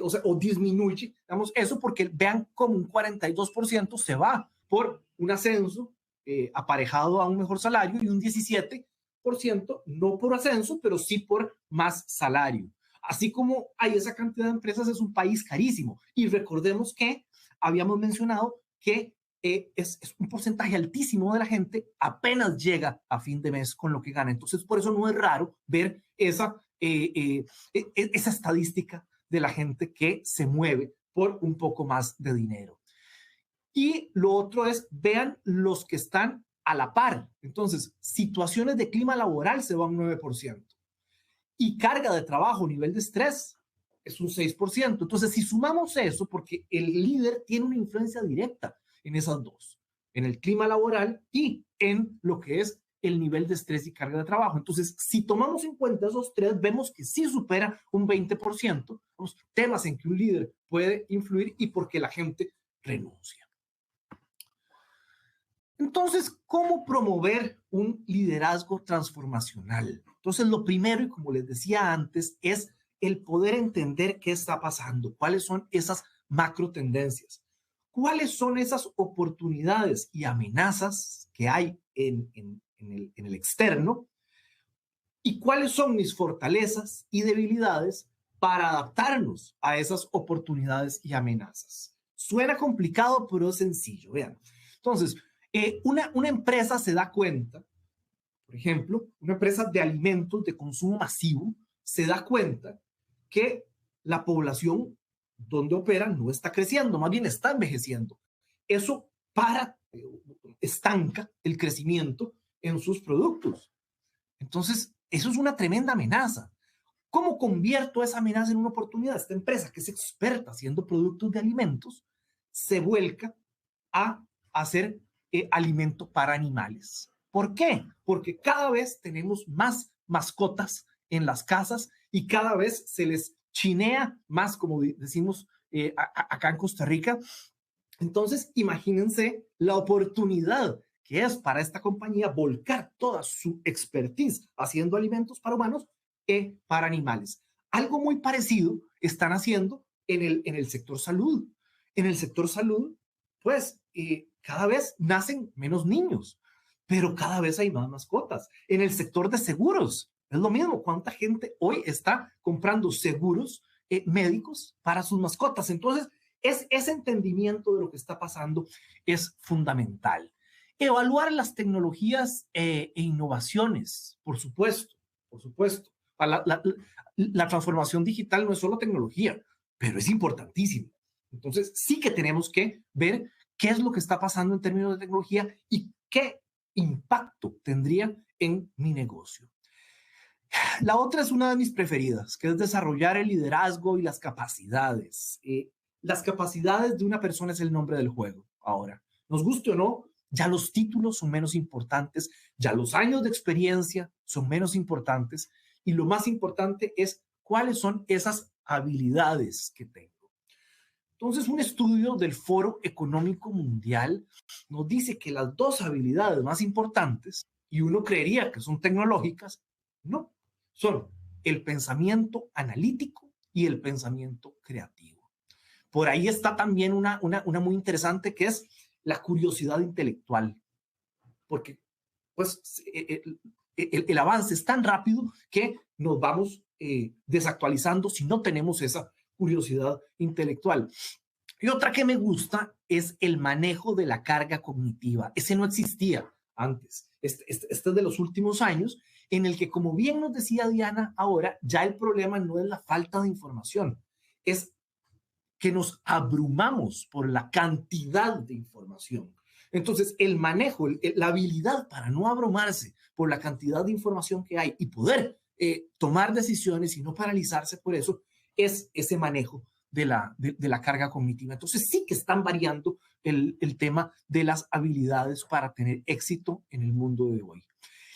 o disminuye, digamos, eso porque vean como un 42% se va por un ascenso aparejado a un mejor salario y un 17% no por ascenso, pero sí por más salario. Así como hay esa cantidad de empresas, es un país carísimo. Y recordemos que habíamos mencionado que es un porcentaje altísimo de la gente apenas llega a fin de mes con lo que gana. Entonces, por eso no es raro ver esa estadística de la gente que se mueve por un poco más de dinero. Y lo otro es, vean los que están a la par. Entonces, situaciones de clima laboral se van 9%. Y carga de trabajo, nivel de estrés, es un 6%. Entonces, si sumamos eso, porque el líder tiene una influencia directa en esas dos, en el clima laboral y en lo que es el nivel de estrés y carga de trabajo. Entonces, si tomamos en cuenta esos tres, vemos que sí supera un 20% los temas en que un líder puede influir y por qué la gente renuncia. Entonces, ¿cómo promover un liderazgo transformacional? Entonces, lo primero, y como les decía antes, es el poder entender qué está pasando, cuáles son esas macro tendencias, cuáles son esas oportunidades y amenazas que hay en el externo y cuáles son mis fortalezas y debilidades para adaptarnos a esas oportunidades y amenazas. Suena complicado, pero es sencillo. Vean. Entonces, una empresa se da cuenta, por ejemplo, una empresa de alimentos de consumo masivo se da cuenta que la población donde opera no está creciendo, más bien está envejeciendo. Eso estanca el crecimiento en sus productos. Entonces, eso es una tremenda amenaza. ¿Cómo convierto esa amenaza en una oportunidad? Esta empresa que es experta haciendo productos de alimentos se vuelca a hacer alimento para animales. ¿Por qué? Porque cada vez tenemos más mascotas en las casas y cada vez se les chinea más, como decimos acá en Costa Rica. Entonces, imagínense la oportunidad que es para esta compañía volcar toda su expertise haciendo alimentos para humanos y para animales. Algo muy parecido están haciendo en el sector salud. En el sector salud, pues, cada vez nacen menos niños, pero cada vez hay más mascotas. En el sector de seguros, es lo mismo. ¿Cuánta gente hoy está comprando seguros médicos para sus mascotas? Entonces, ese entendimiento de lo que está pasando es fundamental. Evaluar las tecnologías e innovaciones, por supuesto, por supuesto. La transformación digital no es solo tecnología, pero es importantísimo. Entonces, sí que tenemos que ver qué es lo que está pasando en términos de tecnología y qué impacto tendría en mi negocio. La otra es una de mis preferidas, que es desarrollar el liderazgo y las capacidades. Las capacidades de una persona es el nombre del juego. Ahora, nos guste o no, ya los títulos son menos importantes, ya los años de experiencia son menos importantes y lo más importante es cuáles son esas habilidades que tengo. Entonces, un estudio del Foro Económico Mundial nos dice que las dos habilidades más importantes, y uno creería que son tecnológicas, no, son el pensamiento analítico y el pensamiento creativo. Por ahí está también una muy interesante que es la curiosidad intelectual, porque pues el avance es tan rápido que nos vamos desactualizando si no tenemos esa curiosidad intelectual. Y otra que me gusta es el manejo de la carga cognitiva. Ese no existía antes. Este es de los últimos años en el que, como bien nos decía Diana ahora, ya el problema no es la falta de información, es que nos abrumamos por la cantidad de información. Entonces, el manejo, la habilidad para no abrumarse por la cantidad de información que hay y poder tomar decisiones y no paralizarse por eso, es ese manejo de la carga cognitiva. Entonces, sí que están variando el tema de las habilidades para tener éxito en el mundo de hoy.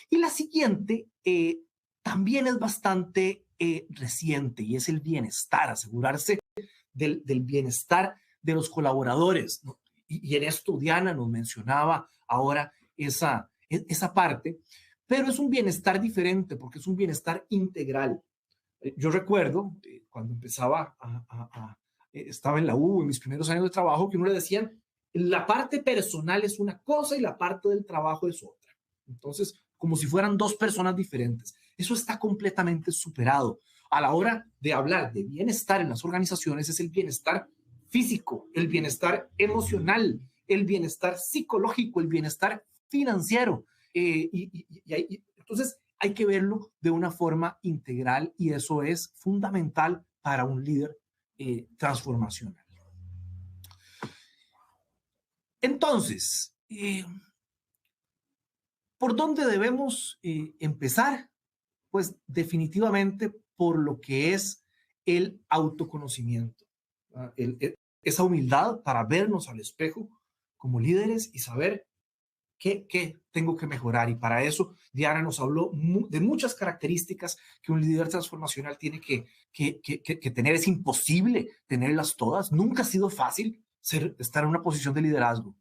Y la siguiente también es bastante reciente y es el bienestar, asegurarse del bienestar de los colaboradores, ¿no? Y en esto Diana nos mencionaba ahora esa parte, pero es un bienestar diferente porque es un bienestar integral. Yo recuerdo cuando empezaba estaba en la U, en mis primeros años de trabajo, que uno le decían, la parte personal es una cosa y la parte del trabajo es otra. Entonces, como si fueran dos personas diferentes. Eso está completamente superado. A la hora de hablar de bienestar en las organizaciones es el bienestar físico, el bienestar emocional, el bienestar psicológico, el bienestar financiero. Entonces, hay que verlo de una forma integral y eso es fundamental para un líder transformacional. Entonces, ¿por dónde debemos empezar? Pues definitivamente por lo que es el autoconocimiento, esa humildad para vernos al espejo como líderes y saber qué tengo que mejorar. Y para eso Diana nos habló de muchas características que un líder transformacional tiene que tener. Es imposible tenerlas todas. Nunca ha sido fácil estar en una posición de liderazgo.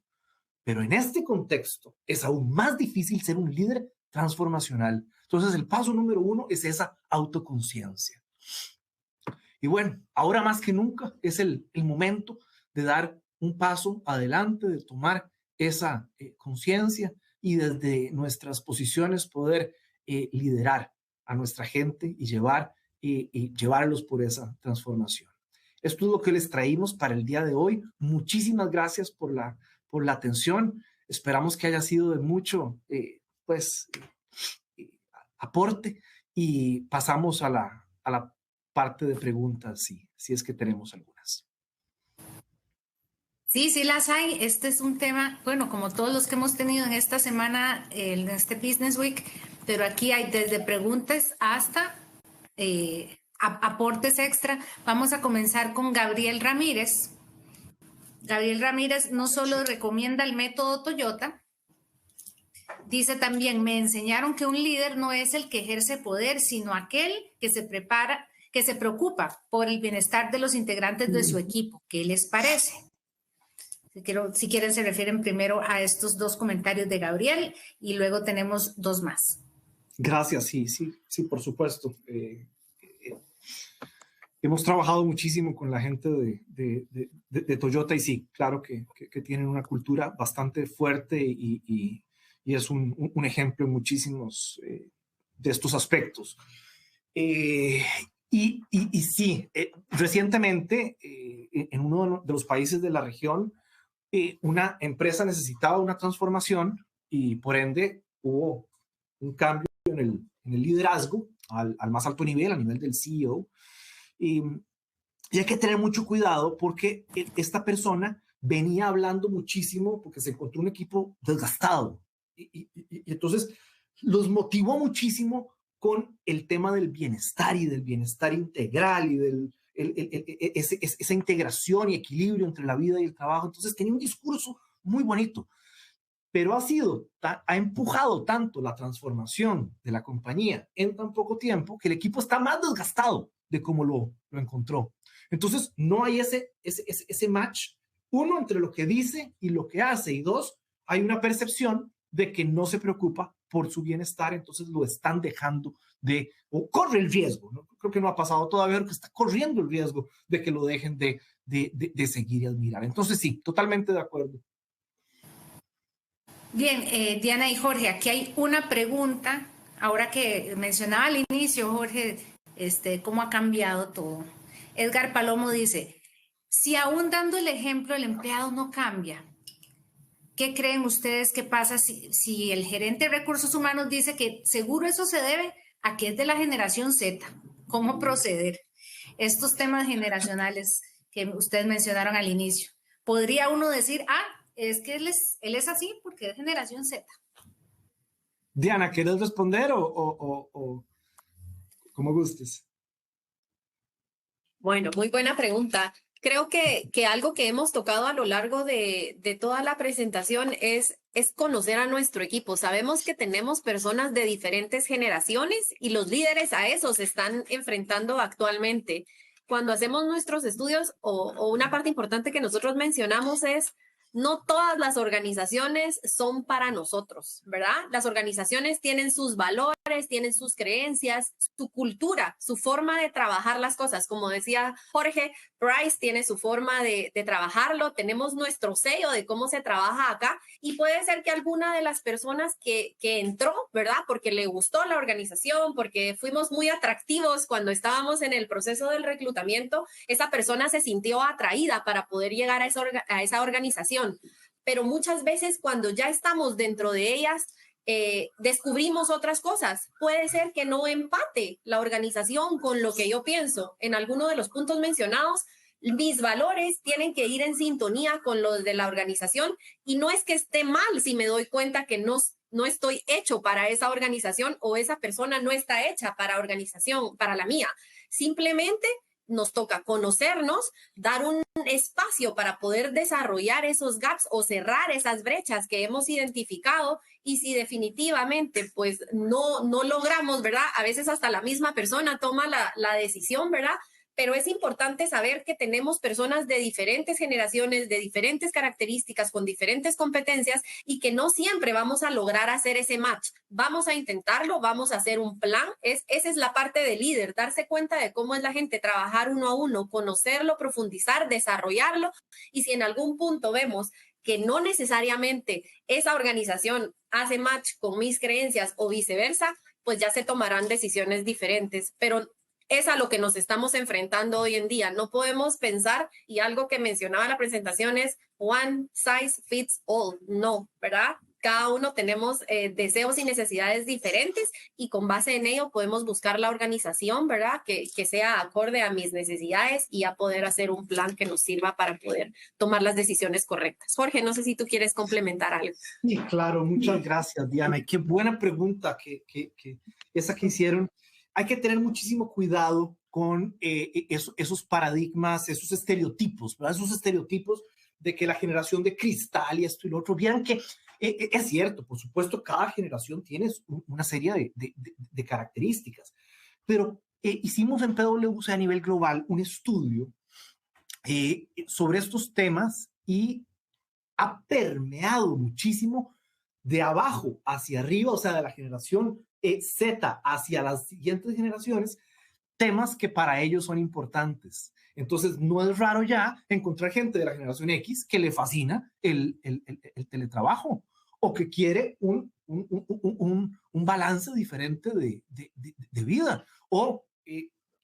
Pero en este contexto es aún más difícil ser un líder transformacional. Entonces, el paso número 1 es esa autoconciencia. Y bueno, ahora más que nunca es el momento de dar un paso adelante, de tomar esa conciencia y desde nuestras posiciones poder liderar a nuestra gente y llevarlos por esa transformación. Esto es lo que les traímos para el día de hoy. Muchísimas gracias por la atención. Esperamos que haya sido de mucho aporte y pasamos a la parte de preguntas, si es que tenemos algunas. Sí, sí las hay. Este es un tema, bueno, como todos los que hemos tenido en esta semana, en este Business Week, pero aquí hay desde preguntas hasta aportes extra. Vamos a comenzar con Gabriel Ramírez. Gabriel Ramírez no solo recomienda el método Toyota, dice también, me enseñaron que un líder no es el que ejerce poder, sino aquel que se preocupa por el bienestar de los integrantes de su equipo. ¿Qué les parece? Si quieren, se refieren primero a estos dos comentarios de Gabriel y luego tenemos dos más. Gracias, sí, por supuesto. Hemos trabajado muchísimo con la gente de Toyota y sí, claro que tienen una cultura bastante fuerte y es un ejemplo en muchísimos de estos aspectos. Y sí, recientemente en uno de los países de la región, una empresa necesitaba una transformación y por ende hubo un cambio en el liderazgo al más alto nivel, a nivel del CEO. Y hay que tener mucho cuidado porque esta persona venía hablando muchísimo porque se encontró un equipo desgastado. Y entonces los motivó muchísimo con el tema del bienestar y del bienestar integral y de esa integración y equilibrio entre la vida y el trabajo. Entonces tenía un discurso muy bonito, pero ha empujado tanto la transformación de la compañía en tan poco tiempo que el equipo está más desgastado de cómo lo encontró. Entonces no hay ese match, uno, entre lo que dice y lo que hace, y dos, hay una percepción de que no se preocupa por su bienestar, entonces lo están dejando o corre el riesgo, ¿no? Creo que no ha pasado todavía, pero que está corriendo el riesgo de que lo dejen de seguir y admirar. Entonces sí, totalmente de acuerdo. Bien, Diana y Jorge, aquí hay una pregunta, ahora que mencionaba al inicio, Jorge, cómo ha cambiado todo. Edgar Palomo dice, si aún dando el ejemplo el empleado no cambia, ¿qué creen ustedes que pasa si el gerente de recursos humanos dice que seguro eso se debe a que es de la generación Z? ¿Cómo proceder? Estos temas generacionales que ustedes mencionaron al inicio. ¿Podría uno decir, es que él es así porque es generación Z? Diana, ¿quieres responder o como gustes? Bueno, muy buena pregunta. Creo que algo que hemos tocado a lo largo de toda la presentación es conocer a nuestro equipo. Sabemos que tenemos personas de diferentes generaciones y los líderes a eso se están enfrentando actualmente. Cuando hacemos nuestros estudios, o una parte importante que nosotros mencionamos es, no todas las organizaciones son para nosotros, ¿verdad? Las organizaciones tienen sus valores, tienen sus creencias, su cultura, su forma de trabajar las cosas. Como decía Jorge, Price tiene su forma de trabajarlo, tenemos nuestro sello de cómo se trabaja acá y puede ser que alguna de las personas que entró, ¿verdad? Porque le gustó la organización, porque fuimos muy atractivos cuando estábamos en el proceso del reclutamiento, esa persona se sintió atraída para poder llegar a esa organización. Pero muchas veces cuando ya estamos dentro de ellas, descubrimos otras cosas. Puede ser que no empate la organización con lo que yo pienso. En alguno de los puntos mencionados, mis valores tienen que ir en sintonía con los de la organización y no es que esté mal si me doy cuenta que no estoy hecho para esa organización o esa persona no está hecha para organización, para la mía. Simplemente nos toca conocernos, dar un espacio para poder desarrollar esos gaps o cerrar esas brechas que hemos identificado y si definitivamente pues no logramos, ¿verdad? A veces hasta la misma persona toma la decisión, ¿verdad? Pero es importante saber que tenemos personas de diferentes generaciones, de diferentes características, con diferentes competencias y que no siempre vamos a lograr hacer ese match. Vamos a intentarlo, vamos a hacer un plan. Esa es la parte del líder, darse cuenta de cómo es la gente, trabajar uno a uno, conocerlo, profundizar, desarrollarlo. Y si en algún punto vemos que no necesariamente esa organización hace match con mis creencias o viceversa, pues ya se tomarán decisiones diferentes. Pero es a lo que nos estamos enfrentando hoy en día. No podemos pensar, y algo que mencionaba en la presentación es one size fits all. No, ¿verdad? Cada uno tenemos deseos y necesidades diferentes y con base en ello podemos buscar la organización, ¿verdad? Que sea acorde a mis necesidades y a poder hacer un plan que nos sirva para poder tomar las decisiones correctas. Jorge, no sé si tú quieres complementar algo. Sí, claro, muchas gracias, Diana. Y qué buena pregunta esa que hicieron. Hay que tener muchísimo cuidado con esos paradigmas, esos estereotipos, ¿verdad? Esos estereotipos de que la generación de cristal y esto y lo otro. Vieran que es cierto, por supuesto, cada generación tiene una serie de características, pero hicimos en PwC a nivel global un estudio sobre estos temas y ha permeado muchísimo de abajo hacia arriba, o sea, de la generación Z hacia las siguientes generaciones, temas que para ellos son importantes. Entonces, no es raro ya encontrar gente de la generación X que le fascina el teletrabajo o que quiere un balance diferente de vida o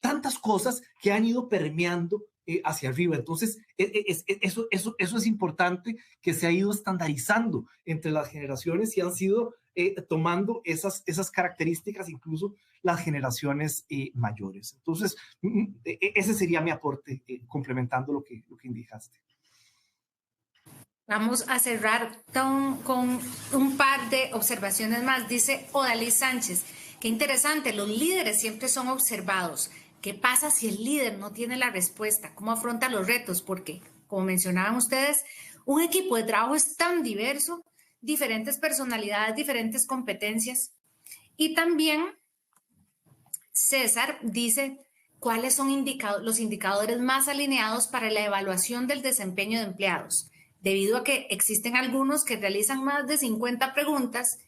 tantas cosas que han ido permeando hacia arriba. Entonces, eso es importante que se ha ido estandarizando entre las generaciones y han sido tomando esas características, incluso las generaciones mayores. Entonces, ese sería mi aporte, complementando lo que indicaste. Vamos a cerrar con un par de observaciones más. Dice Odalis Sánchez, qué interesante, los líderes siempre son observados. ¿Qué pasa si el líder no tiene la respuesta? ¿Cómo afronta los retos? Porque, como mencionaban ustedes, un equipo de trabajo es tan diverso, diferentes personalidades, diferentes competencias. Y también César dice, ¿cuáles son los indicadores más alineados para la evaluación del desempeño de empleados? Debido a que existen algunos que realizan más de 50 preguntas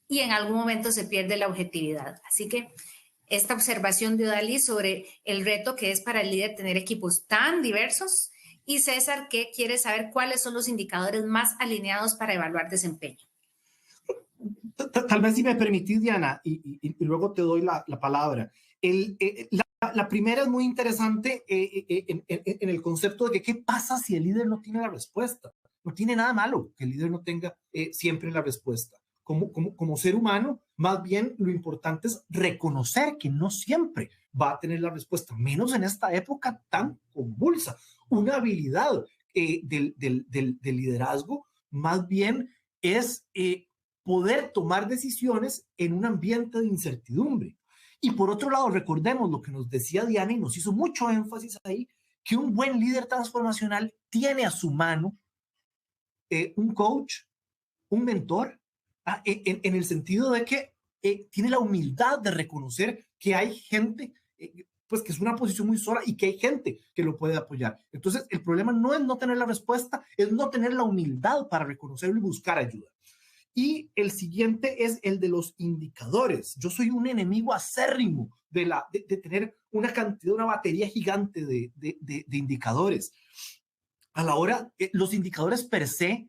y en algún momento se pierde la objetividad. Así que esta observación de Dalí sobre el reto que es para el líder tener equipos tan diversos, y César, que quiere saber cuáles son los indicadores más alineados para evaluar desempeño. Tal vez si me permitís, Diana, y luego te doy la palabra. La primera es muy interesante en el concepto de que qué pasa si el líder no tiene la respuesta, no tiene nada malo que el líder no tenga siempre la respuesta. Como ser humano, más bien lo importante es reconocer que no siempre va a tener la respuesta, menos en esta época tan convulsa. Una habilidad del liderazgo más bien es poder tomar decisiones en un ambiente de incertidumbre. Y por otro lado, recordemos lo que nos decía Diana y nos hizo mucho énfasis ahí, que un buen líder transformacional tiene a su mano un coach, un mentor, en el sentido de que tiene la humildad de reconocer que hay gente pues que es una posición muy sola y que hay gente que lo puede apoyar. Entonces, el problema no es no tener la respuesta, es no tener la humildad para reconocerlo y buscar ayuda. Y el siguiente es el de los indicadores. Yo soy un enemigo acérrimo de tener una cantidad, una batería gigante de indicadores. A la hora, los indicadores per se,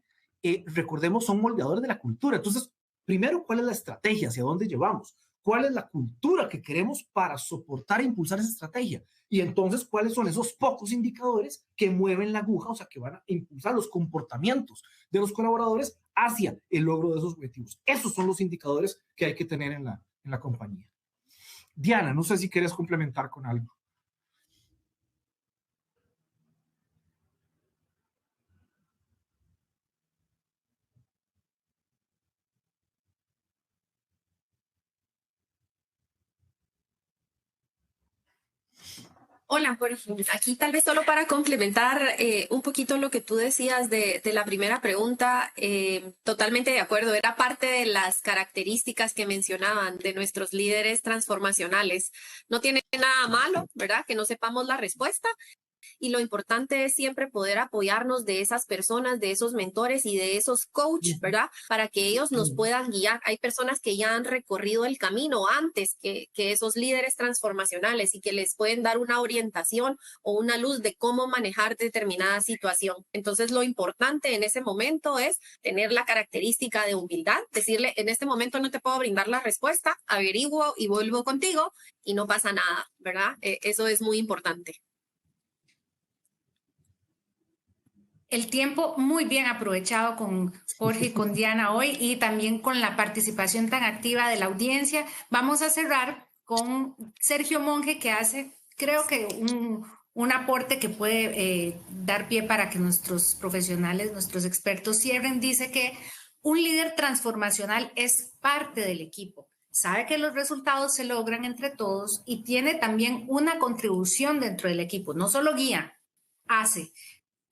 recordemos, son moldeadores de la cultura. Entonces, primero, ¿cuál es la estrategia? ¿Hacia dónde llevamos? ¿Cuál es la cultura que queremos para soportar e impulsar esa estrategia? Y entonces, ¿cuáles son esos pocos indicadores que mueven la aguja, o sea, que van a impulsar los comportamientos de los colaboradores hacia el logro de esos objetivos? Esos son los indicadores que hay que tener en la compañía. Diana, no sé si quieres complementar con algo. Hola, Jorge. Aquí tal vez solo para complementar un poquito lo que tú decías de la primera pregunta, totalmente de acuerdo. Era parte de las características que mencionaban de nuestros líderes transformacionales. No tiene nada malo, ¿verdad? Que no sepamos la respuesta. Y lo importante es siempre poder apoyarnos de esas personas, de esos mentores y de esos coaches, ¿verdad? Para que ellos nos puedan guiar. Hay personas que ya han recorrido el camino antes que esos líderes transformacionales y que les pueden dar una orientación o una luz de cómo manejar determinada situación. Entonces, lo importante en ese momento es tener la característica de humildad, decirle, en este momento no te puedo brindar la respuesta, averiguo y vuelvo contigo y no pasa nada, ¿verdad? Eso es muy importante. El tiempo muy bien aprovechado con Jorge y con Diana hoy y también con la participación tan activa de la audiencia. Vamos a cerrar con Sergio Monge, que hace, creo que un aporte que puede dar pie para que nuestros profesionales, nuestros expertos cierren. Dice que un líder transformacional es parte del equipo. Sabe que los resultados se logran entre todos y tiene también una contribución dentro del equipo. No solo guía, hace.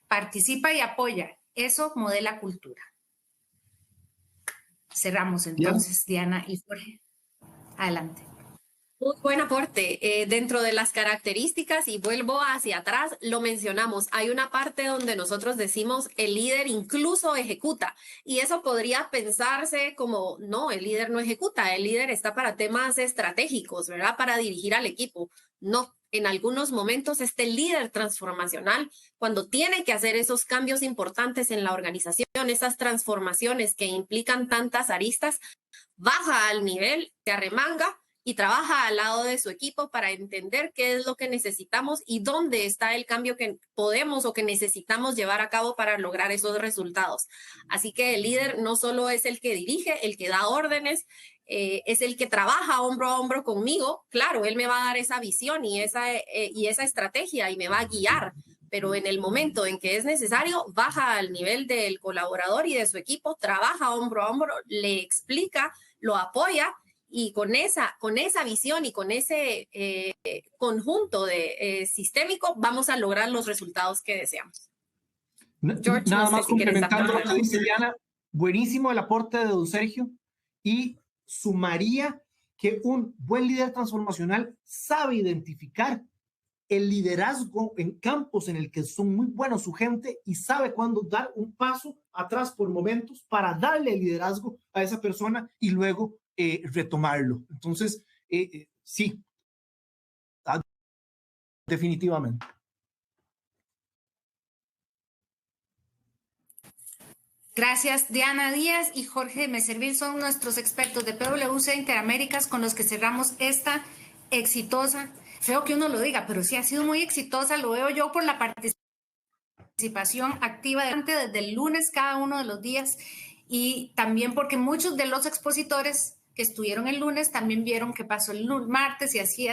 Participa y apoya. Eso modela cultura. Cerramos entonces, Diana y Jorge. Adelante. Muy buen aporte. Dentro de las características, y vuelvo hacia atrás, lo mencionamos, hay una parte donde nosotros decimos el líder incluso ejecuta, y eso podría pensarse como, no, el líder no ejecuta, el líder está para temas estratégicos, ¿verdad? Para dirigir al equipo. No, en algunos momentos este líder transformacional, cuando tiene que hacer esos cambios importantes en la organización, esas transformaciones que implican tantas aristas, baja al nivel, se arremanga y trabaja al lado de su equipo para entender qué es lo que necesitamos y dónde está el cambio que podemos o que necesitamos llevar a cabo para lograr esos resultados. Así que el líder no solo es el que dirige, el que da órdenes, es el que trabaja hombro a hombro conmigo. Claro, él me va a dar esa visión y esa estrategia y me va a guiar, pero en el momento en que es necesario, baja al nivel del colaborador y de su equipo, trabaja hombro a hombro, le explica, lo apoya. Y con esa visión y con ese conjunto sistémico vamos a lograr los resultados que deseamos. George, nada más complementando lo que dice Diana, buenísimo el aporte de don Sergio, y sumaría que un buen líder transformacional sabe identificar el liderazgo en campos en el que son muy buenos su gente y sabe cuándo dar un paso atrás por momentos para darle el liderazgo a esa persona y luego retomarlo. Entonces, sí, definitivamente. Gracias, Diana Díaz y Jorge Meservil son nuestros expertos de PwC Interaméricas con los que cerramos esta exitosa, feo que uno lo diga, pero sí ha sido muy exitosa, lo veo yo por la participación participación activa desde el lunes cada uno de los días, y también porque muchos de los expositores que estuvieron el lunes también vieron que pasó el martes y así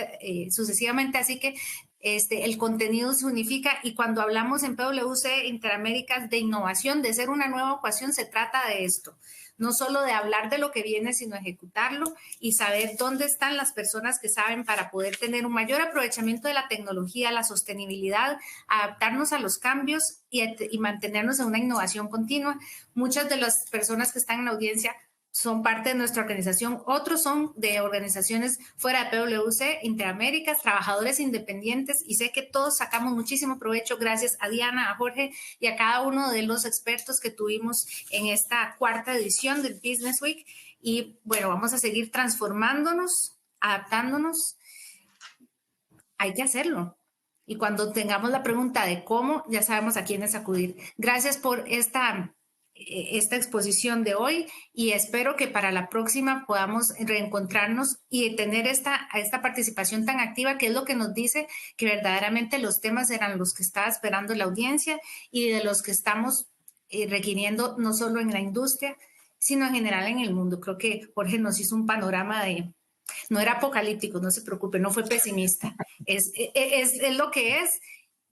sucesivamente, así que el contenido se unifica, y cuando hablamos en PwC Interaméricas de innovación, de ser una nueva ecuación, se trata de esto. No solo de hablar de lo que viene, sino ejecutarlo y saber dónde están las personas que saben para poder tener un mayor aprovechamiento de la tecnología, la sostenibilidad, adaptarnos a los cambios y mantenernos en una innovación continua. Muchas de las personas que están en la audiencia son parte de nuestra organización, otros son de organizaciones fuera de PwC, Interaméricas, trabajadores independientes, y sé que todos sacamos muchísimo provecho gracias a Diana, a Jorge y a cada uno de los expertos que tuvimos en esta cuarta edición del Business Week. Y bueno, vamos a seguir transformándonos, adaptándonos. Hay que hacerlo. Y cuando tengamos la pregunta de cómo, ya sabemos a quiénes acudir. Gracias por esta exposición de hoy, y espero que para la próxima podamos reencontrarnos y tener esta participación tan activa, que es lo que nos dice que verdaderamente los temas eran los que estaba esperando la audiencia y de los que estamos requiriendo, no solo en la industria, sino en general en el mundo. Creo que Jorge nos hizo un panorama no era apocalíptico, no se preocupe, no fue pesimista, es lo que es,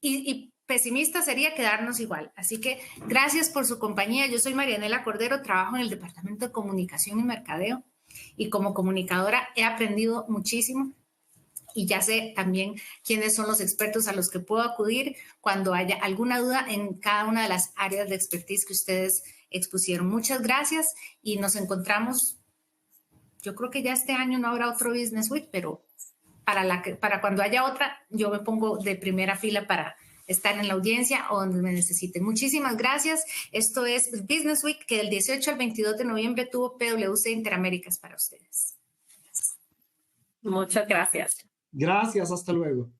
y pesimista sería quedarnos igual. Así que gracias por su compañía. Yo soy Marianela Cordero, trabajo en el Departamento de Comunicación y Mercadeo, y como comunicadora he aprendido muchísimo, y ya sé también quiénes son los expertos a los que puedo acudir cuando haya alguna duda en cada una de las áreas de expertise que ustedes expusieron. Muchas gracias, y nos encontramos. Yo creo que ya este año no habrá otro Business Week, pero para cuando haya otra, yo me pongo de primera fila para estar en la audiencia o donde me necesiten. Muchísimas gracias. Esto es Business Week, que del 18 al 22 de noviembre tuvo PwC Interaméricas para ustedes. Muchas gracias. Gracias, hasta luego.